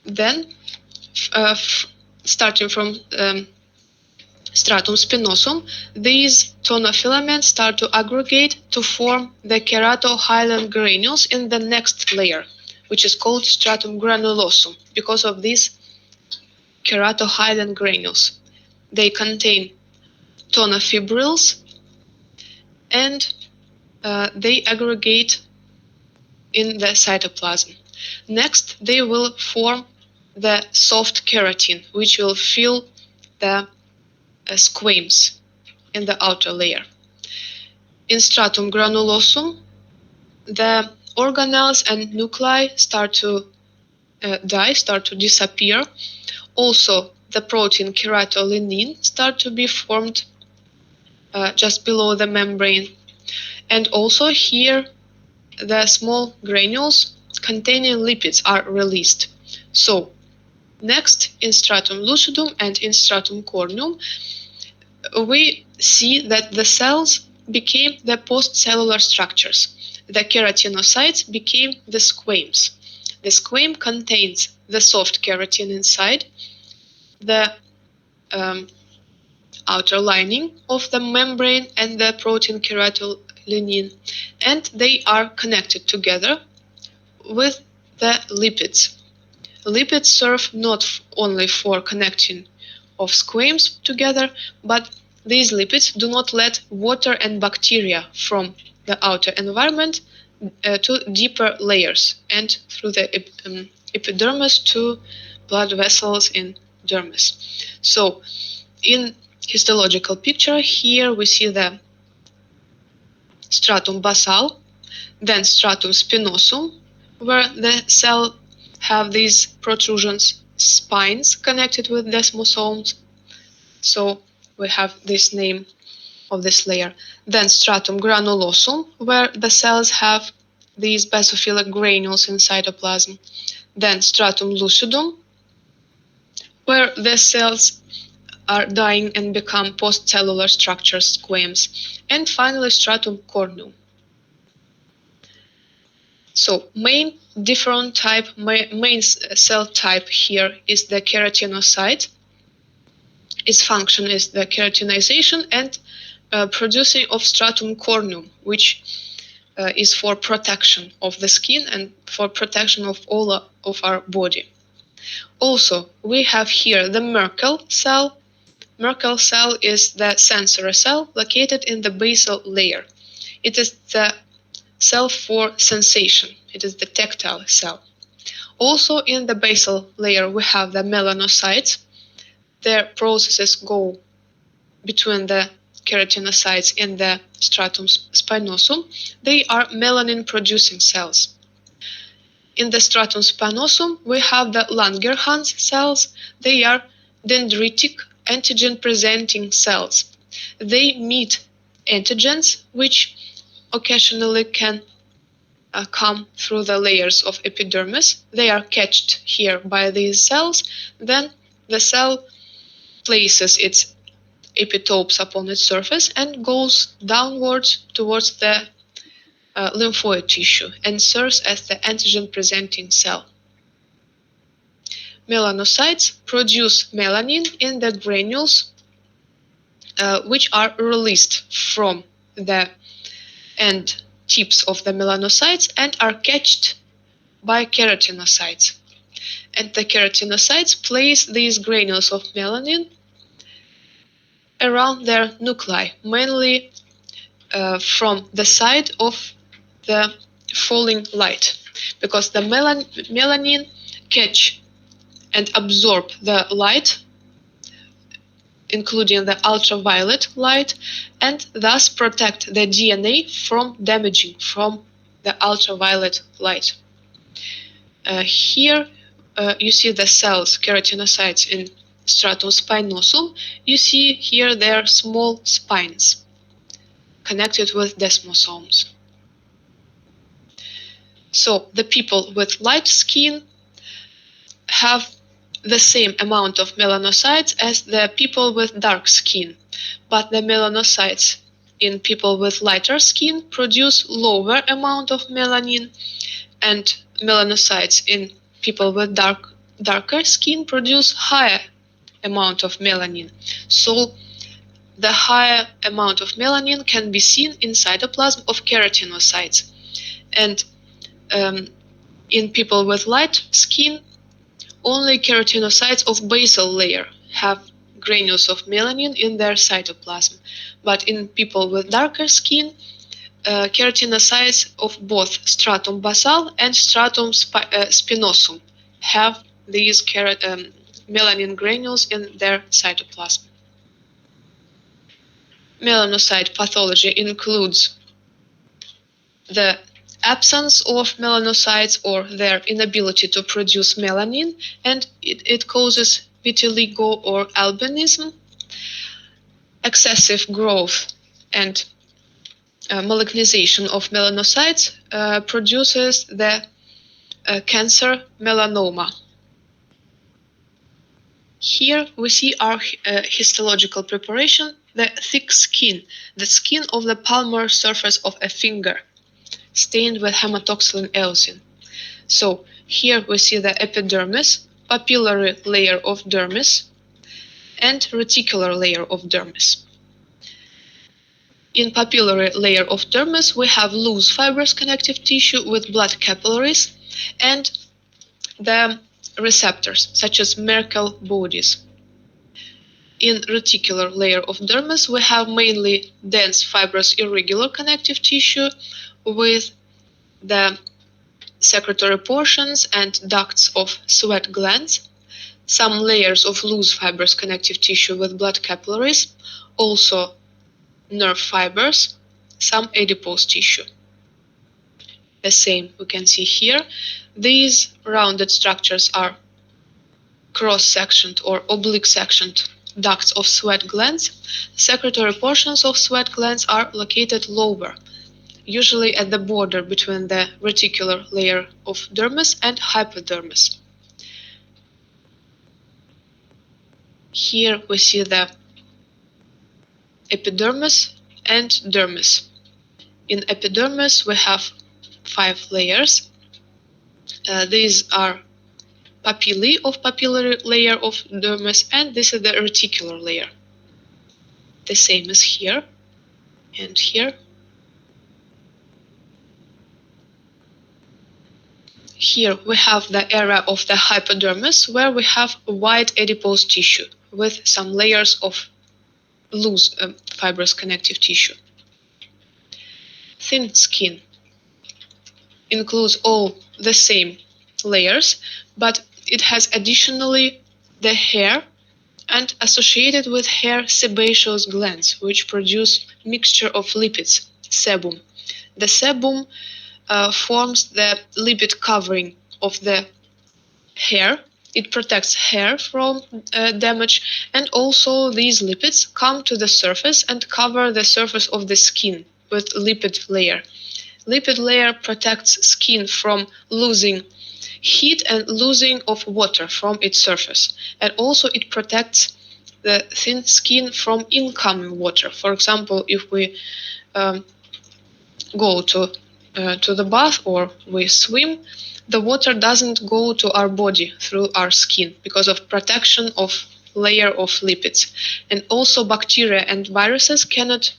Then, starting from stratum spinosum, these tonofilaments start to aggregate to form the keratohyalin granules in the next layer, which is called stratum granulosum, because of these keratohyalin granules. They contain tonofibrils and they aggregate in the cytoplasm. Next, they will form the soft keratin, which will fill the squames in the outer layer. In stratum granulosum, the organelles and nuclei start to die, start to disappear. Also, the protein keratolinin start to be formed just below the membrane. And also here, the small granules containing lipids are released. So, next, in stratum lucidum and in stratum corneum, we see that the cells became the postcellular structures. The keratinocytes became the squames. The squame contains the soft keratin inside, the outer lining of the membrane and the protein keratolinin, and they are connected together with the lipids. Lipids serve not only for connecting of squames together, but these lipids do not let water and bacteria from the outer environment to deeper layers and through the epidermis to blood vessels in dermis. So, in histological picture, here we see the stratum basal, then stratum spinosum, where the cell have these protrusions, spines connected with desmosomes. So we have this name of this layer. Then stratum granulosum, where the cells have these basophilic granules in cytoplasm. Then stratum lucidum, where the cells are dying and become postcellular structures, squames. And finally, stratum corneum. So main cell type here is the keratinocyte. Its function is the keratinization and producing of stratum corneum, which is for protection of the skin and for protection of all of our body. Also, we have here the Merkel cell. Merkel cell is the sensory cell located in the basal layer. It is the cell for sensation. It is the tactile cell. Also in the basal layer we have the melanocytes. Their processes go between the keratinocytes and the stratum spinosum. They are melanin-producing cells. In the stratum spinosum, we have the Langerhans cells. They are dendritic antigen-presenting cells. They emit antigens which occasionally can come through the layers of epidermis. They are catched here by these cells. Then the cell places its epitopes upon its surface and goes downwards towards the lymphoid tissue and serves as the antigen-presenting cell. Melanocytes produce melanin in the granules which are released from the end tips of the melanocytes and are catched by keratinocytes. And the keratinocytes place these granules of melanin around their nuclei, mainly from the side of the falling light, because the melanin catch and absorb the light, including the ultraviolet light, and thus protect the DNA from damaging from the ultraviolet light. Here you see the cells, keratinocytes in stratum spinosum. You see here their small spines connected with desmosomes. So the people with light skin have the same amount of melanocytes as the people with dark skin, but the melanocytes in people with lighter skin produce lower amount of melanin, and melanocytes in people with darker skin produce higher amount of melanin. So the higher amount of melanin can be seen in cytoplasm of keratinocytes. And in people with light skin, only keratinocytes of basal layer have granules of melanin in their cytoplasm. But in people with darker skin, keratinocytes of both stratum basal and stratum spinosum have these melanin granules in their cytoplasm. Melanocyte pathology includes the absence of melanocytes or their inability to produce melanin, and it causes vitiligo or albinism. Excessive growth and malignization of melanocytes produces the cancer melanoma. Here we see our histological preparation, the thick skin, the skin of the palmar surface of a finger, stained with hematoxylin eosin. So here we see the epidermis, papillary layer of dermis, and reticular layer of dermis. In papillary layer of dermis, we have loose fibrous connective tissue with blood capillaries and the receptors, such as Merkel bodies. In reticular layer of dermis, we have mainly dense fibrous irregular connective tissue with the secretory portions and ducts of sweat glands, some layers of loose fibrous connective tissue with blood capillaries, also nerve fibers, some adipose tissue. The same we can see here. These rounded structures are cross-sectioned or oblique-sectioned ducts of sweat glands. Secretory portions of sweat glands are located lower, usually at the border between the reticular layer of dermis and hypodermis. Here we see the epidermis and dermis. In epidermis we have 5 layers. These are papillae of papillary layer of dermis, and this is the reticular layer. The same as here and here. Here we have the area of the hypodermis, where we have white adipose tissue with some layers of loose fibrous connective tissue. Thin skin includes all the same layers, but it has additionally the hair and associated with hair sebaceous glands, which produce mixture of lipids, sebum. The sebum forms the lipid covering of the hair. It protects hair from damage, and also these lipids come to the surface and cover the surface of the skin with lipid layer. Lipid layer protects skin from losing heat and losing of water from its surface, and also it protects the thin skin from incoming water. For example, if we go to the bath or we swim, the water doesn't go to our body through our skin because of protection of layer of lipids. And also bacteria and viruses cannot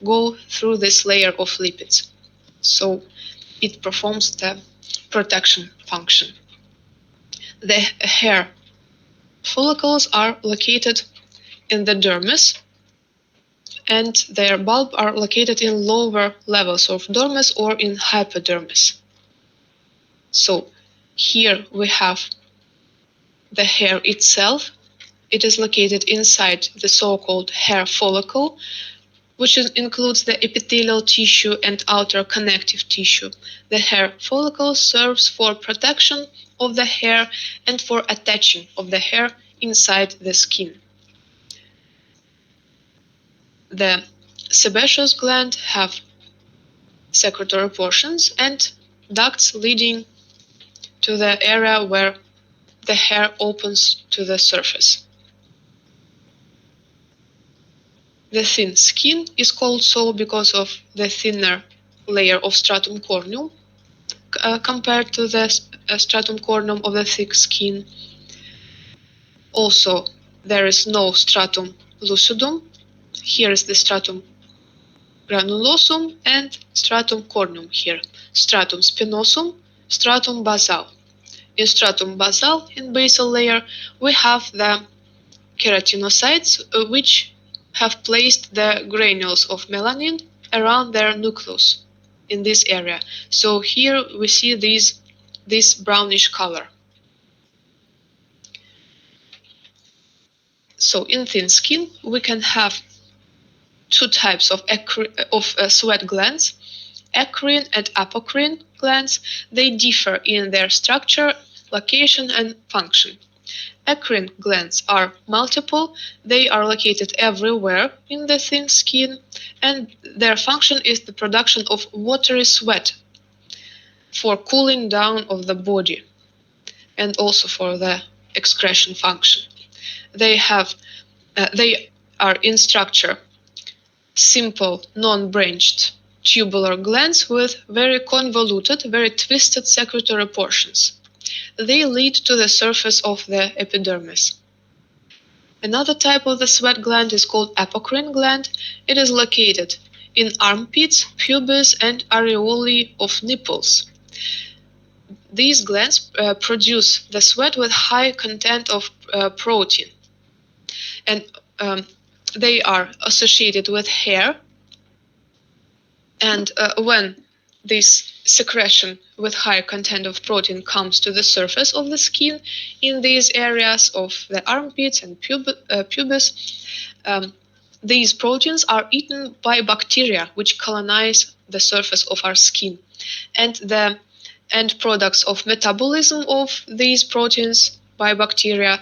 go through this layer of lipids. So it performs the protection function. The hair follicles are located in the dermis, and their bulb are located in lower levels of dermis or in hypodermis. So here we have the hair itself. It is located inside the so-called hair follicle, which includes the epithelial tissue and outer connective tissue. The hair follicle serves for protection of the hair and for attaching of the hair inside the skin. The sebaceous gland have secretory portions and ducts leading to the area where the hair opens to the surface. The thin skin is called so because of the thinner layer of stratum corneum compared to the stratum corneum of the thick skin. Also, there is no stratum lucidum. Here is the stratum granulosum and stratum corneum here. Stratum spinosum, stratum basal. In stratum basal, in basal layer, we have the keratinocytes, which have placed the granules of melanin around their nucleus in this area. So here we see this brownish color. So in thin skin, we can have two types of sweat glands, eccrine and apocrine glands. They differ in their structure, location, and function. Eccrine glands are multiple. They are located everywhere in the thin skin, and their function is the production of watery sweat for cooling down of the body and also for the excretion function. They are in structure simple, non-branched tubular glands with very convoluted, very twisted secretory portions. They lead to the surface of the epidermis. Another type of the sweat gland is called apocrine gland. It is located in armpits, pubis, and areolae of nipples. These glands produce the sweat with high content of protein, and they are associated with hair. And when this secretion with high content of protein comes to the surface of the skin in these areas of the armpits and pubis, these proteins are eaten by bacteria which colonize the surface of our skin. And the end products of metabolism of these proteins by bacteria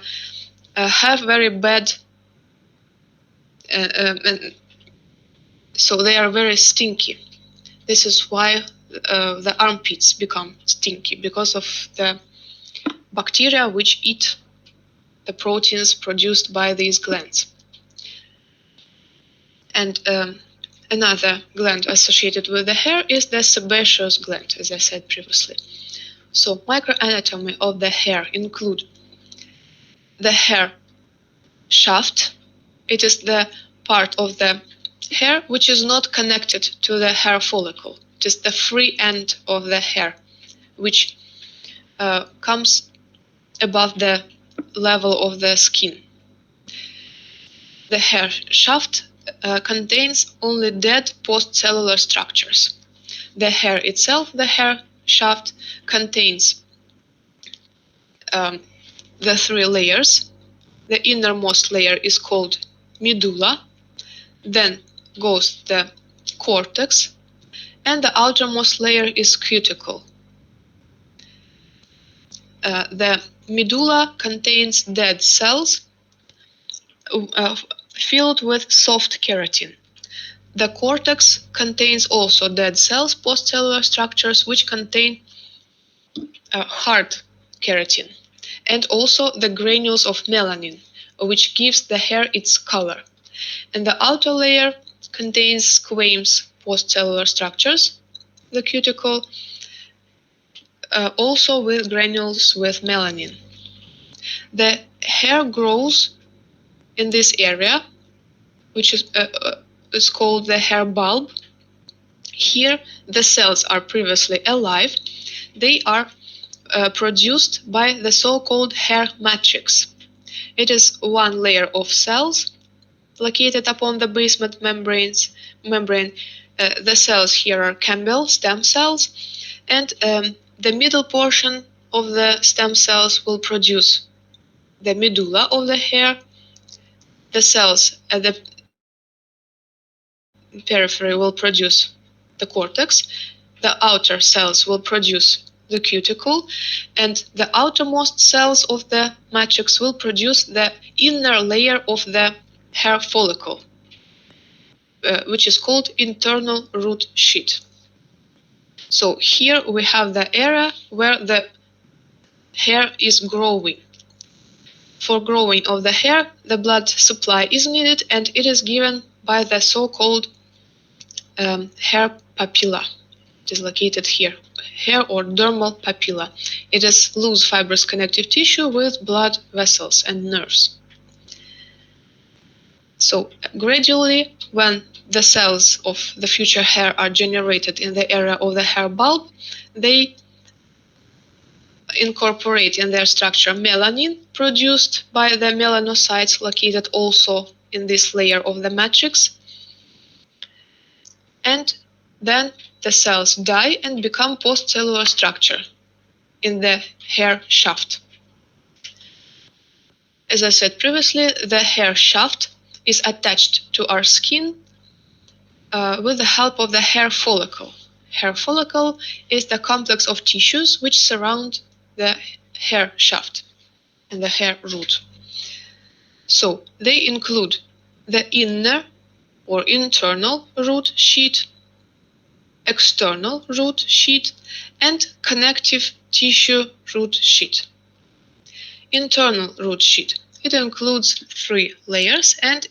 have very bad, so they are very stinky. This is why the armpits become stinky, because of the bacteria which eat the proteins produced by these glands. And another gland associated with the hair is the sebaceous gland, as I said previously. So microanatomy of the hair include the hair shaft. It is the part of the hair which is not connected to the hair follicle. It is the free end of the hair, which comes above the level of the skin. The hair shaft contains only dead postcellular structures. The hair itself, the hair shaft, contains the three layers. The innermost layer is called medulla, then goes the cortex, and the outermost layer is cuticle. The medulla contains dead cells filled with soft keratin. The cortex contains also dead cells, postcellular structures, which contain hard keratin, and also the granules of melanin, which gives the hair its color. And the outer layer contains squamous postcellular structures, the cuticle, also with granules with melanin. The hair grows in this area, which is called the hair bulb. Here, the cells are previously alive. They are produced by the so-called hair matrix. It is one layer of cells located upon the basement membrane. The cells here are Campbell stem cells, and the middle portion of the stem cells will produce the medulla of the hair. The cells at the periphery will produce the cortex. The outer cells will produce the cuticle, and the outermost cells of the matrix will produce the inner layer of the hair follicle, which is called internal root sheath. So here we have the area where the hair is growing. For growing of the hair, the blood supply is needed, and it is given by the so-called hair papilla. It is located here, hair or dermal papilla. It is loose fibrous connective tissue with blood vessels and nerves. So gradually, when the cells of the future hair are generated in the area of the hair bulb, they incorporate in their structure melanin produced by the melanocytes located also in this layer of the matrix. And then the cells die and become postcellular structure in the hair shaft. As I said previously, the hair shaft is attached to our skin with the help of the hair follicle. Hair follicle is the complex of tissues which surround the hair shaft and the hair root. So they include the inner or internal root sheath, external root sheath, and connective tissue root sheath. Internal root sheath. It includes three layers, and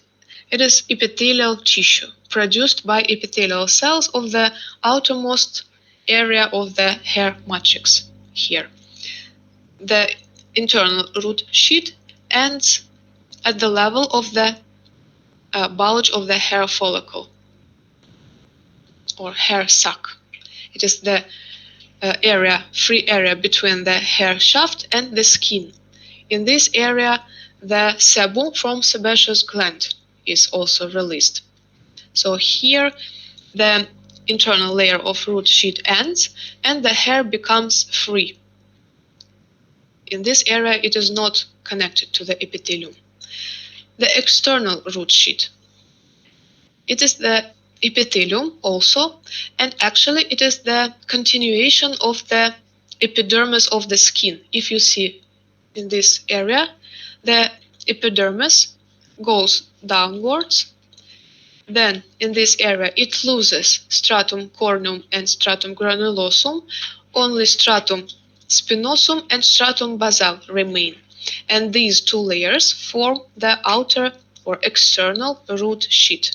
it is epithelial tissue produced by epithelial cells of the outermost area of the hair matrix here. The internal root sheath ends at the level of the bulge of the hair follicle or hair sac. It is the free area between the hair shaft and the skin. In this area, the sebum from sebaceous gland is also released. So here, the internal layer of root sheath ends, and the hair becomes free. In this area, it is not connected to the epithelium. The external root sheath. It is the epithelium also, and actually it is the continuation of the epidermis of the skin. If you see in this area, the epidermis goes downwards. Then in this area it loses stratum corneum and stratum granulosum. Only stratum spinosum and stratum basal remain, and these two layers form the outer or external root sheath.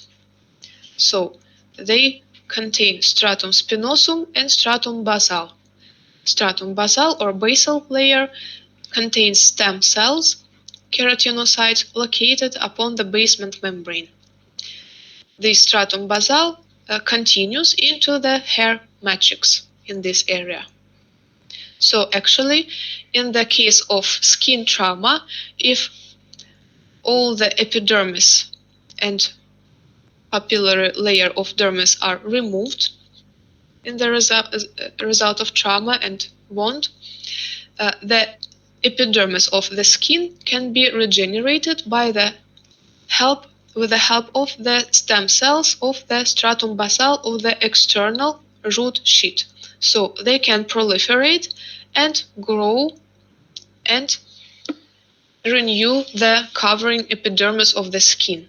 So they contain stratum spinosum and stratum basal. Stratum basal or basal layer contains stem cells, keratinocytes located upon the basement membrane. The stratum basal continues into the hair matrix in this area. So actually, in the case of skin trauma, if all the epidermis and papillary layer of dermis are removed in the result of trauma and wound, the epidermis of the skin can be regenerated with the help of the stem cells of the stratum basal of the external root sheet. So they can proliferate and grow and renew the covering epidermis of the skin.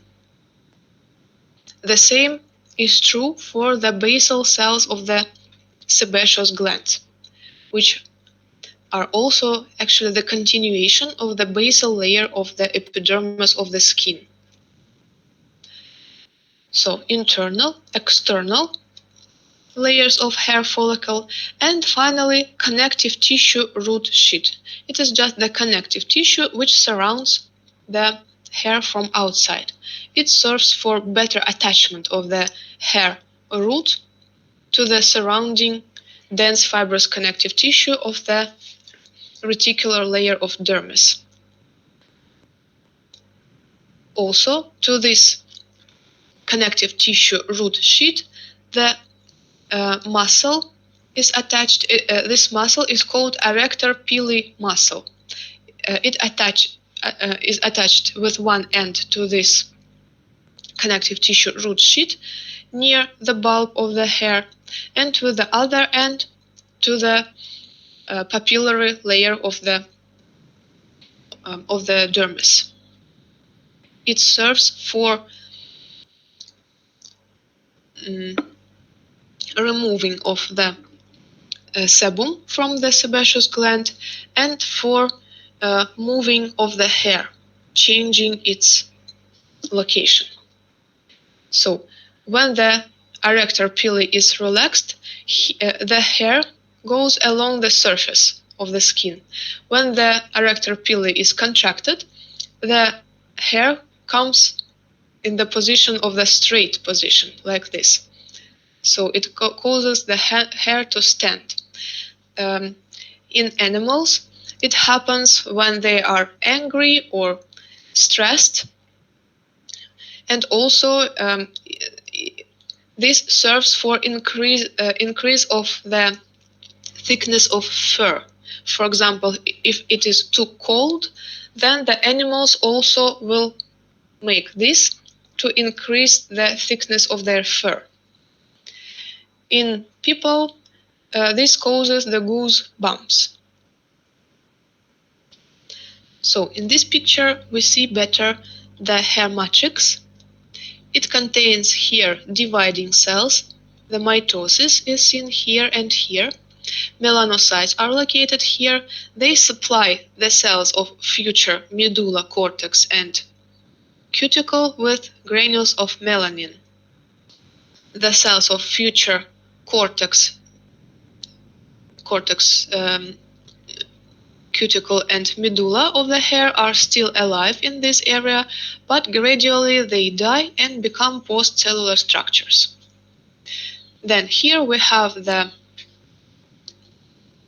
The same is true for the basal cells of the sebaceous gland, which are also actually the continuation of the basal layer of the epidermis of the skin. So internal, external layers of hair follicle, and finally connective tissue root sheet. It is just the connective tissue which surrounds the hair from outside. It serves for better attachment of the hair root to the surrounding dense fibrous connective tissue of the reticular layer of dermis. Also, to this connective tissue root sheet, the muscle is attached. This muscle is called arrector pili muscle. It is attached with one end to this connective tissue root sheet near the bulb of the hair, and with the other end to the papillary layer of the dermis. It serves for removing of the sebum from the sebaceous gland and for moving of the hair, changing its location. So when the arrector pili is relaxed, the hair goes along the surface of the skin. When the arrector pili is contracted, the hair comes in the position of the straight position, like this. So it causes the hair to stand. In animals, it happens when they are angry or stressed, and also this serves for increase of the thickness of fur. For example, if it is too cold, then the animals also will make this to increase the thickness of their fur. In people, this causes the goose bumps. So in this picture, we see better the hair matrix. It contains here dividing cells. The mitosis is seen here and here. Melanocytes are located here. They supply the cells of future medulla, cortex, and cuticle with granules of melanin. The cells of future cortex, cuticle, and medulla of the hair are still alive in this area, but gradually they die and become post-cellular structures. Then here we have the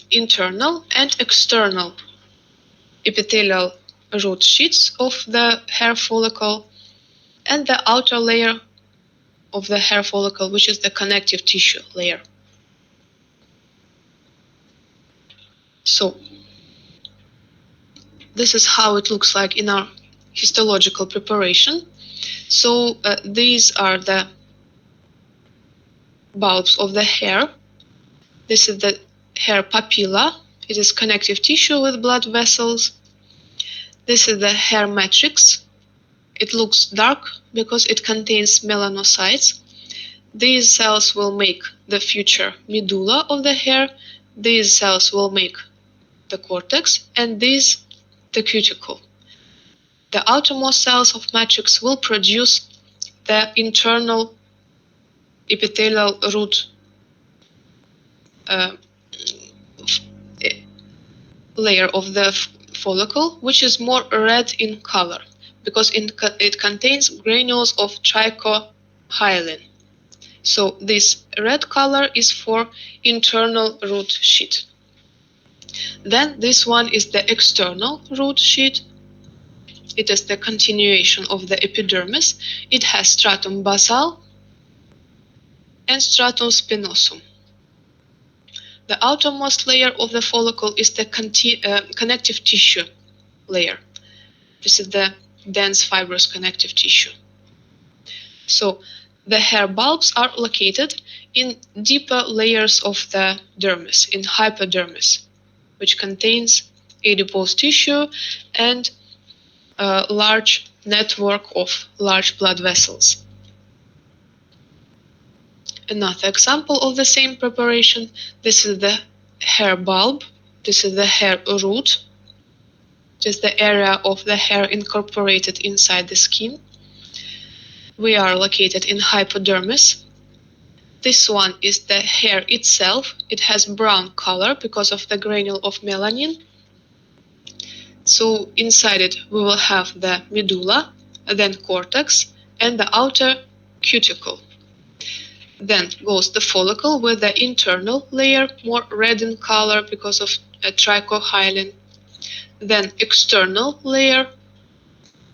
internal and external epithelial root sheets of the hair follicle and the outer layer of the hair follicle, which is the connective tissue layer. So this is how it looks like in our histological preparation. So these are the bulbs of the hair. This is the hair papilla. It is connective tissue with blood vessels. This is the hair matrix. It looks dark because it contains melanocytes. These cells will make the future medulla of the hair. These cells will make the cortex, and these the cuticle. The outermost cells of matrix will produce the internal epithelial root layer of the follicle, which is more red in color because it contains granules of trichohyalin. So this red color is for internal root sheet. Then this one is the external root sheet. It is the continuation of the epidermis. It has stratum basal and stratum spinosum. The outermost layer of the follicle is the connective tissue layer. This is the dense fibrous connective tissue. So the hair bulbs are located in deeper layers of the dermis, in hypodermis, which contains adipose tissue and a large network of large blood vessels. Another example of the same preparation, this is the hair bulb, this is the hair root, just the area of the hair incorporated inside the skin. We are located in hypodermis. This one is the hair itself. It has brown color because of the granule of melanin. So inside it we will have the medulla, then cortex, and the outer cuticle. Then goes the follicle with the internal layer, more red in color because of trichohyalin. Then external layer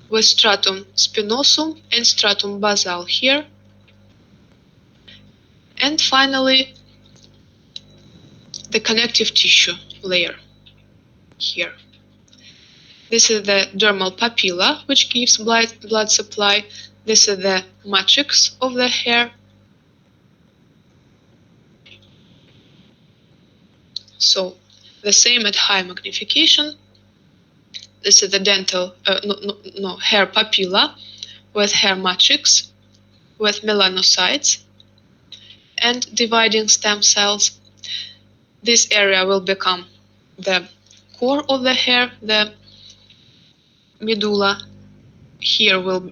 with stratum spinosum and stratum basal here. And finally, the connective tissue layer here. This is the dermal papilla, which gives blood supply. This is the matrix of the hair. So the same at high magnification. This is the hair papilla with hair matrix, with melanocytes and dividing stem cells. This area will become the core of the hair, the medulla. Here will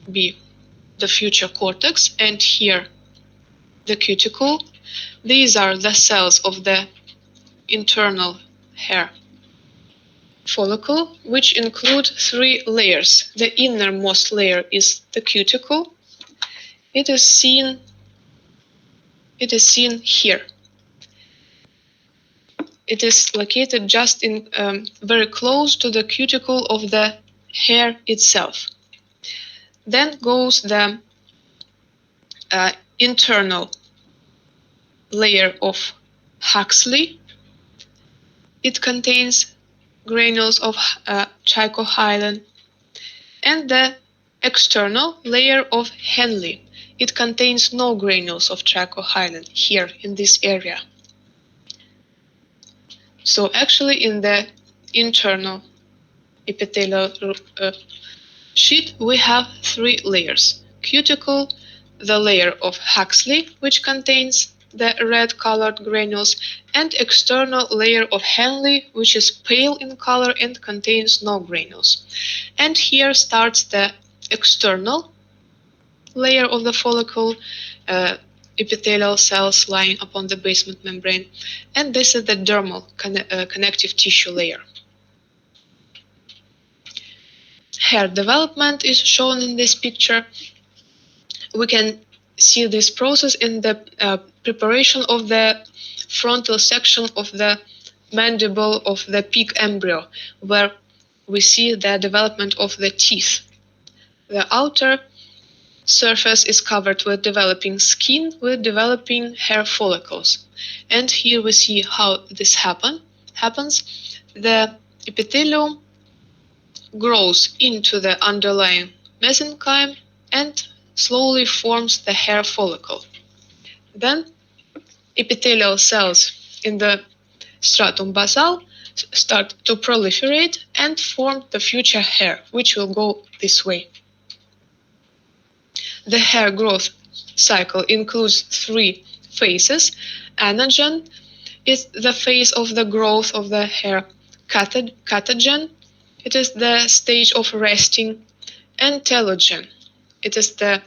be the future cortex, and here the cuticle. These are the cells of the internal hair follicle, which include 3 layers. The innermost layer is the cuticle. It is seen here. It is located just in very close to the cuticle of the hair itself. Then goes the internal layer of Huxley. It contains granules of trichohyalin, and the external layer of Henle. It contains no granules of trichohyalin here in this area. So actually in the internal epithelial sheet we have 3 layers. Cuticle, the layer of Huxley, which contains the red colored granules, and external layer of Henle, which is pale in color and contains no granules. And here starts the external layer of the follicle, epithelial cells lying upon the basement membrane, and this is the dermal connective tissue layer. Hair development is shown in this picture. We can see this process in the preparation of the frontal section of the mandible of the pig embryo, where we see the development of the teeth. The outer surface is covered with developing skin, with developing hair follicles. And here we see how this happens. The epithelium grows into the underlying mesenchyme and slowly forms the hair follicle. Then epithelial cells in the stratum basal start to proliferate and form the future hair, which will go this way. The hair growth cycle includes 3 phases. Anagen is the phase of the growth of the hair. Catagen, it is the stage of resting. And telogen, it is the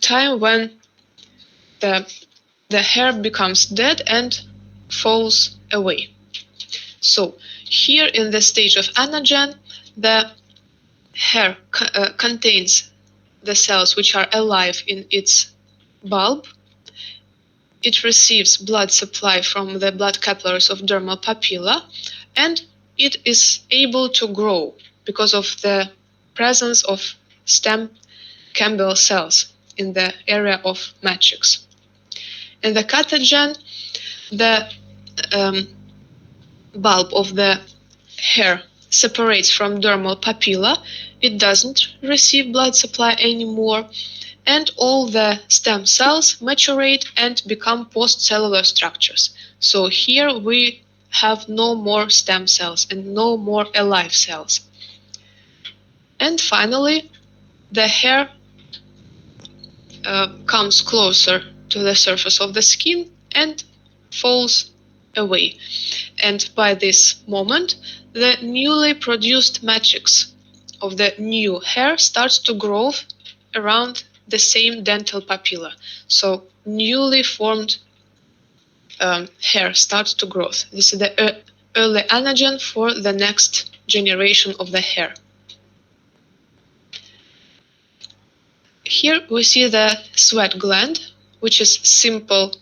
time when the hair becomes dead and falls away. So here in the stage of anagen, the hair contains the cells which are alive in its bulb, it receives blood supply from the blood capillaries of dermal papilla, and it is able to grow because of the presence of stem Campbell cells in the area of matrix. In the catagen, the bulb of the hair separates from dermal papilla. It doesn't receive blood supply anymore, and all the stem cells maturate and become postcellular structures. So here we have no more stem cells and no more alive cells. And finally, the hair comes closer to the surface of the skin and falls away. And by this moment, the newly produced matrix of the new hair starts to grow around the same dental papilla. So newly formed hair starts to grow. This is the early anagen for the next generation of the hair. Here we see the sweat gland, which is simple,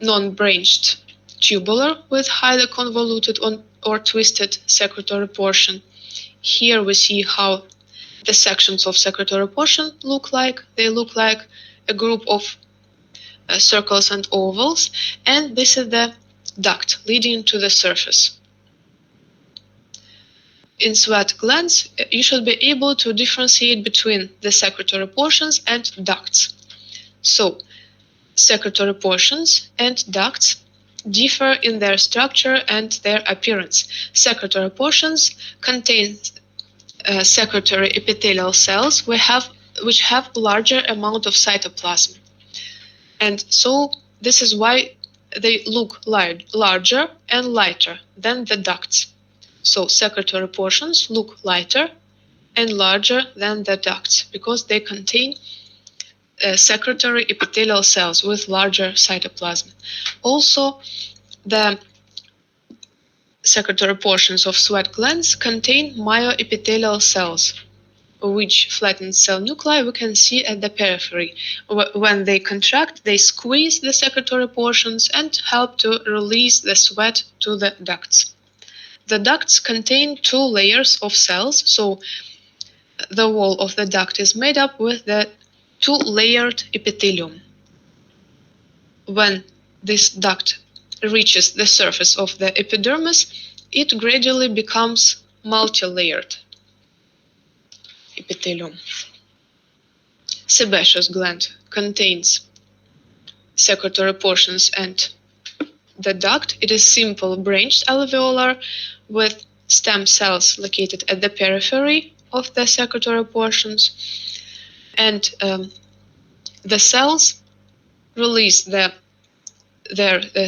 non-branched tubular with highly convoluted or twisted secretory portion. Here we see how the sections of secretory portion look like. They look like a group of circles and ovals, and this is the duct leading to the surface. In sweat glands, you should be able to differentiate between the secretory portions and ducts. So, secretory portions and ducts differ in their structure and their appearance. Secretory portions contain secretory epithelial cells which have larger amount of cytoplasm. And so this is why they look larger and lighter than the ducts. So secretory portions look lighter and larger than the ducts because they contain secretory epithelial cells with larger cytoplasm. Also, the secretory portions of sweat glands contain myoepithelial cells, which flattened cell nuclei we can see at the periphery. When they contract, they squeeze the secretory portions and help to release the sweat to the ducts. The ducts contain two layers of cells, so the wall of the duct is made up with the two-layered epithelium. When this duct reaches the surface of the epidermis, it gradually becomes multi-layered epithelium. Sebaceous gland contains secretory portions and the duct. It is simple branched alveolar with stem cells located at the periphery of the secretory portions, and the cells release their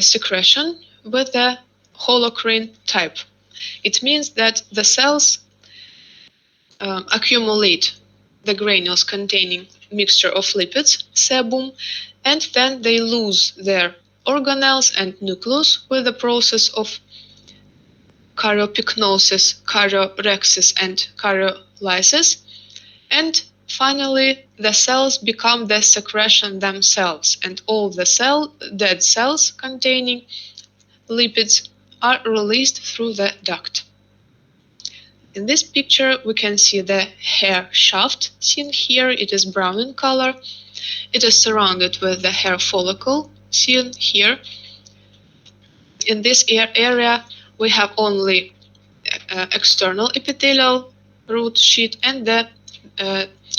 secretion with the holocrine type. It means that the cells accumulate the granules containing mixture of lipids, sebum, and then they lose their organelles and nucleus with the process of karyopyknosis, karyorrhexis, and karyolysis. And finally, the cells become the secretion themselves, and all the dead cells containing lipids are released through the duct. In this picture, we can see the hair shaft seen here. It is brown in color. It is surrounded with the hair follicle seen here. In this area, we have only external epithelial root sheet and the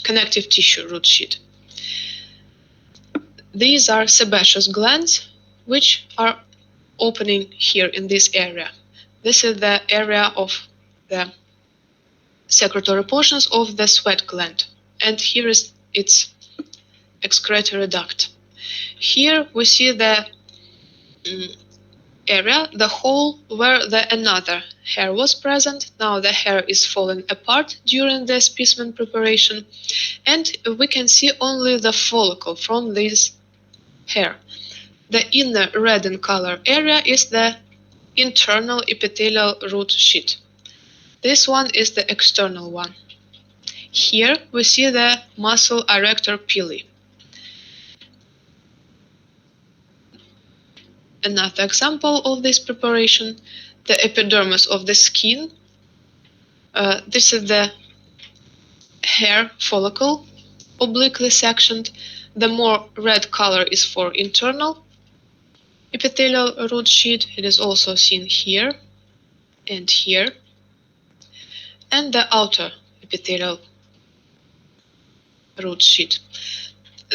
connective tissue root sheet. These are sebaceous glands which are opening here in this area. This is the area of the secretory portions of the sweat gland, and here is its excretory duct. Here we see the area, the hole where another hair was present. Now the hair is falling apart during the specimen preparation, and we can see only the follicle from this hair. The inner red in color area is the internal epithelial root sheet. This one is the external one. Here we see the muscle arrector pili. Another example of this preparation, the epidermis of the skin. This is the hair follicle, obliquely sectioned. The more red color is for internal epithelial root sheet. It is also seen here and here. And the outer epithelial root sheet.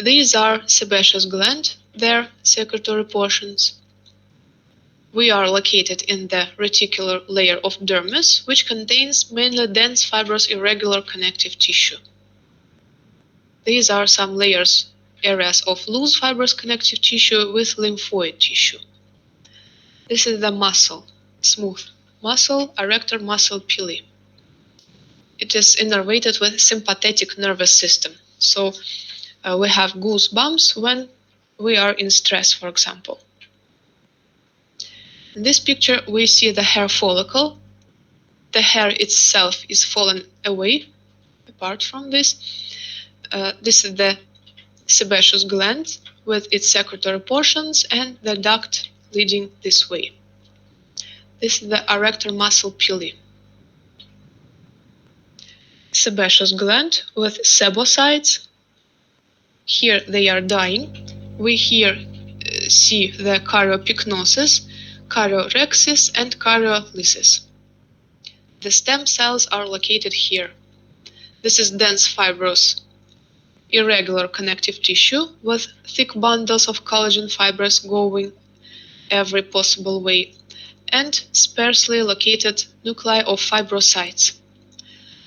These are sebaceous gland, their secretory portions. We are located in the reticular layer of dermis, which contains mainly dense fibrous irregular connective tissue. These are some areas of loose fibrous connective tissue with lymphoid tissue. This is the muscle, smooth muscle, arrector muscle pili. It is innervated with sympathetic nervous system. So we have goosebumps when we are in stress, for example. In this picture, we see the hair follicle. The hair itself is fallen away. Apart from this, this is the sebaceous gland with its secretory portions and the duct leading this way. This is the arrector muscle pili. Sebaceous gland with sebocytes. Here they are dying. We here see the karyopyknosis, karyorhexis, and karyolysis. The stem cells are located here. This is dense fibrous, irregular connective tissue with thick bundles of collagen fibers going every possible way, and sparsely located nuclei of fibrocytes.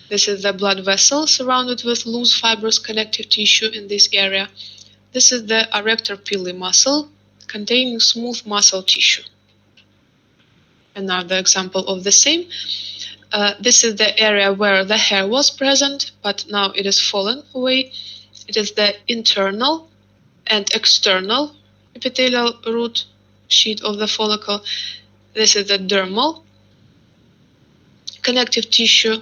This is the blood vessel surrounded with loose fibrous connective tissue in this area. This is the arrector pili muscle containing smooth muscle tissue. Another example of the same. This is the area where the hair was present, but now it is fallen away. It is the internal and external epithelial root sheet of the follicle. This is the dermal connective tissue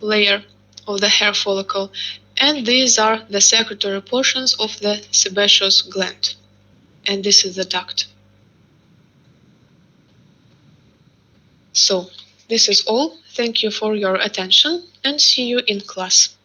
layer of the hair follicle, and these are the secretory portions of the sebaceous gland. And this is the duct. So, this is all. Thank you for your attention and see you in class.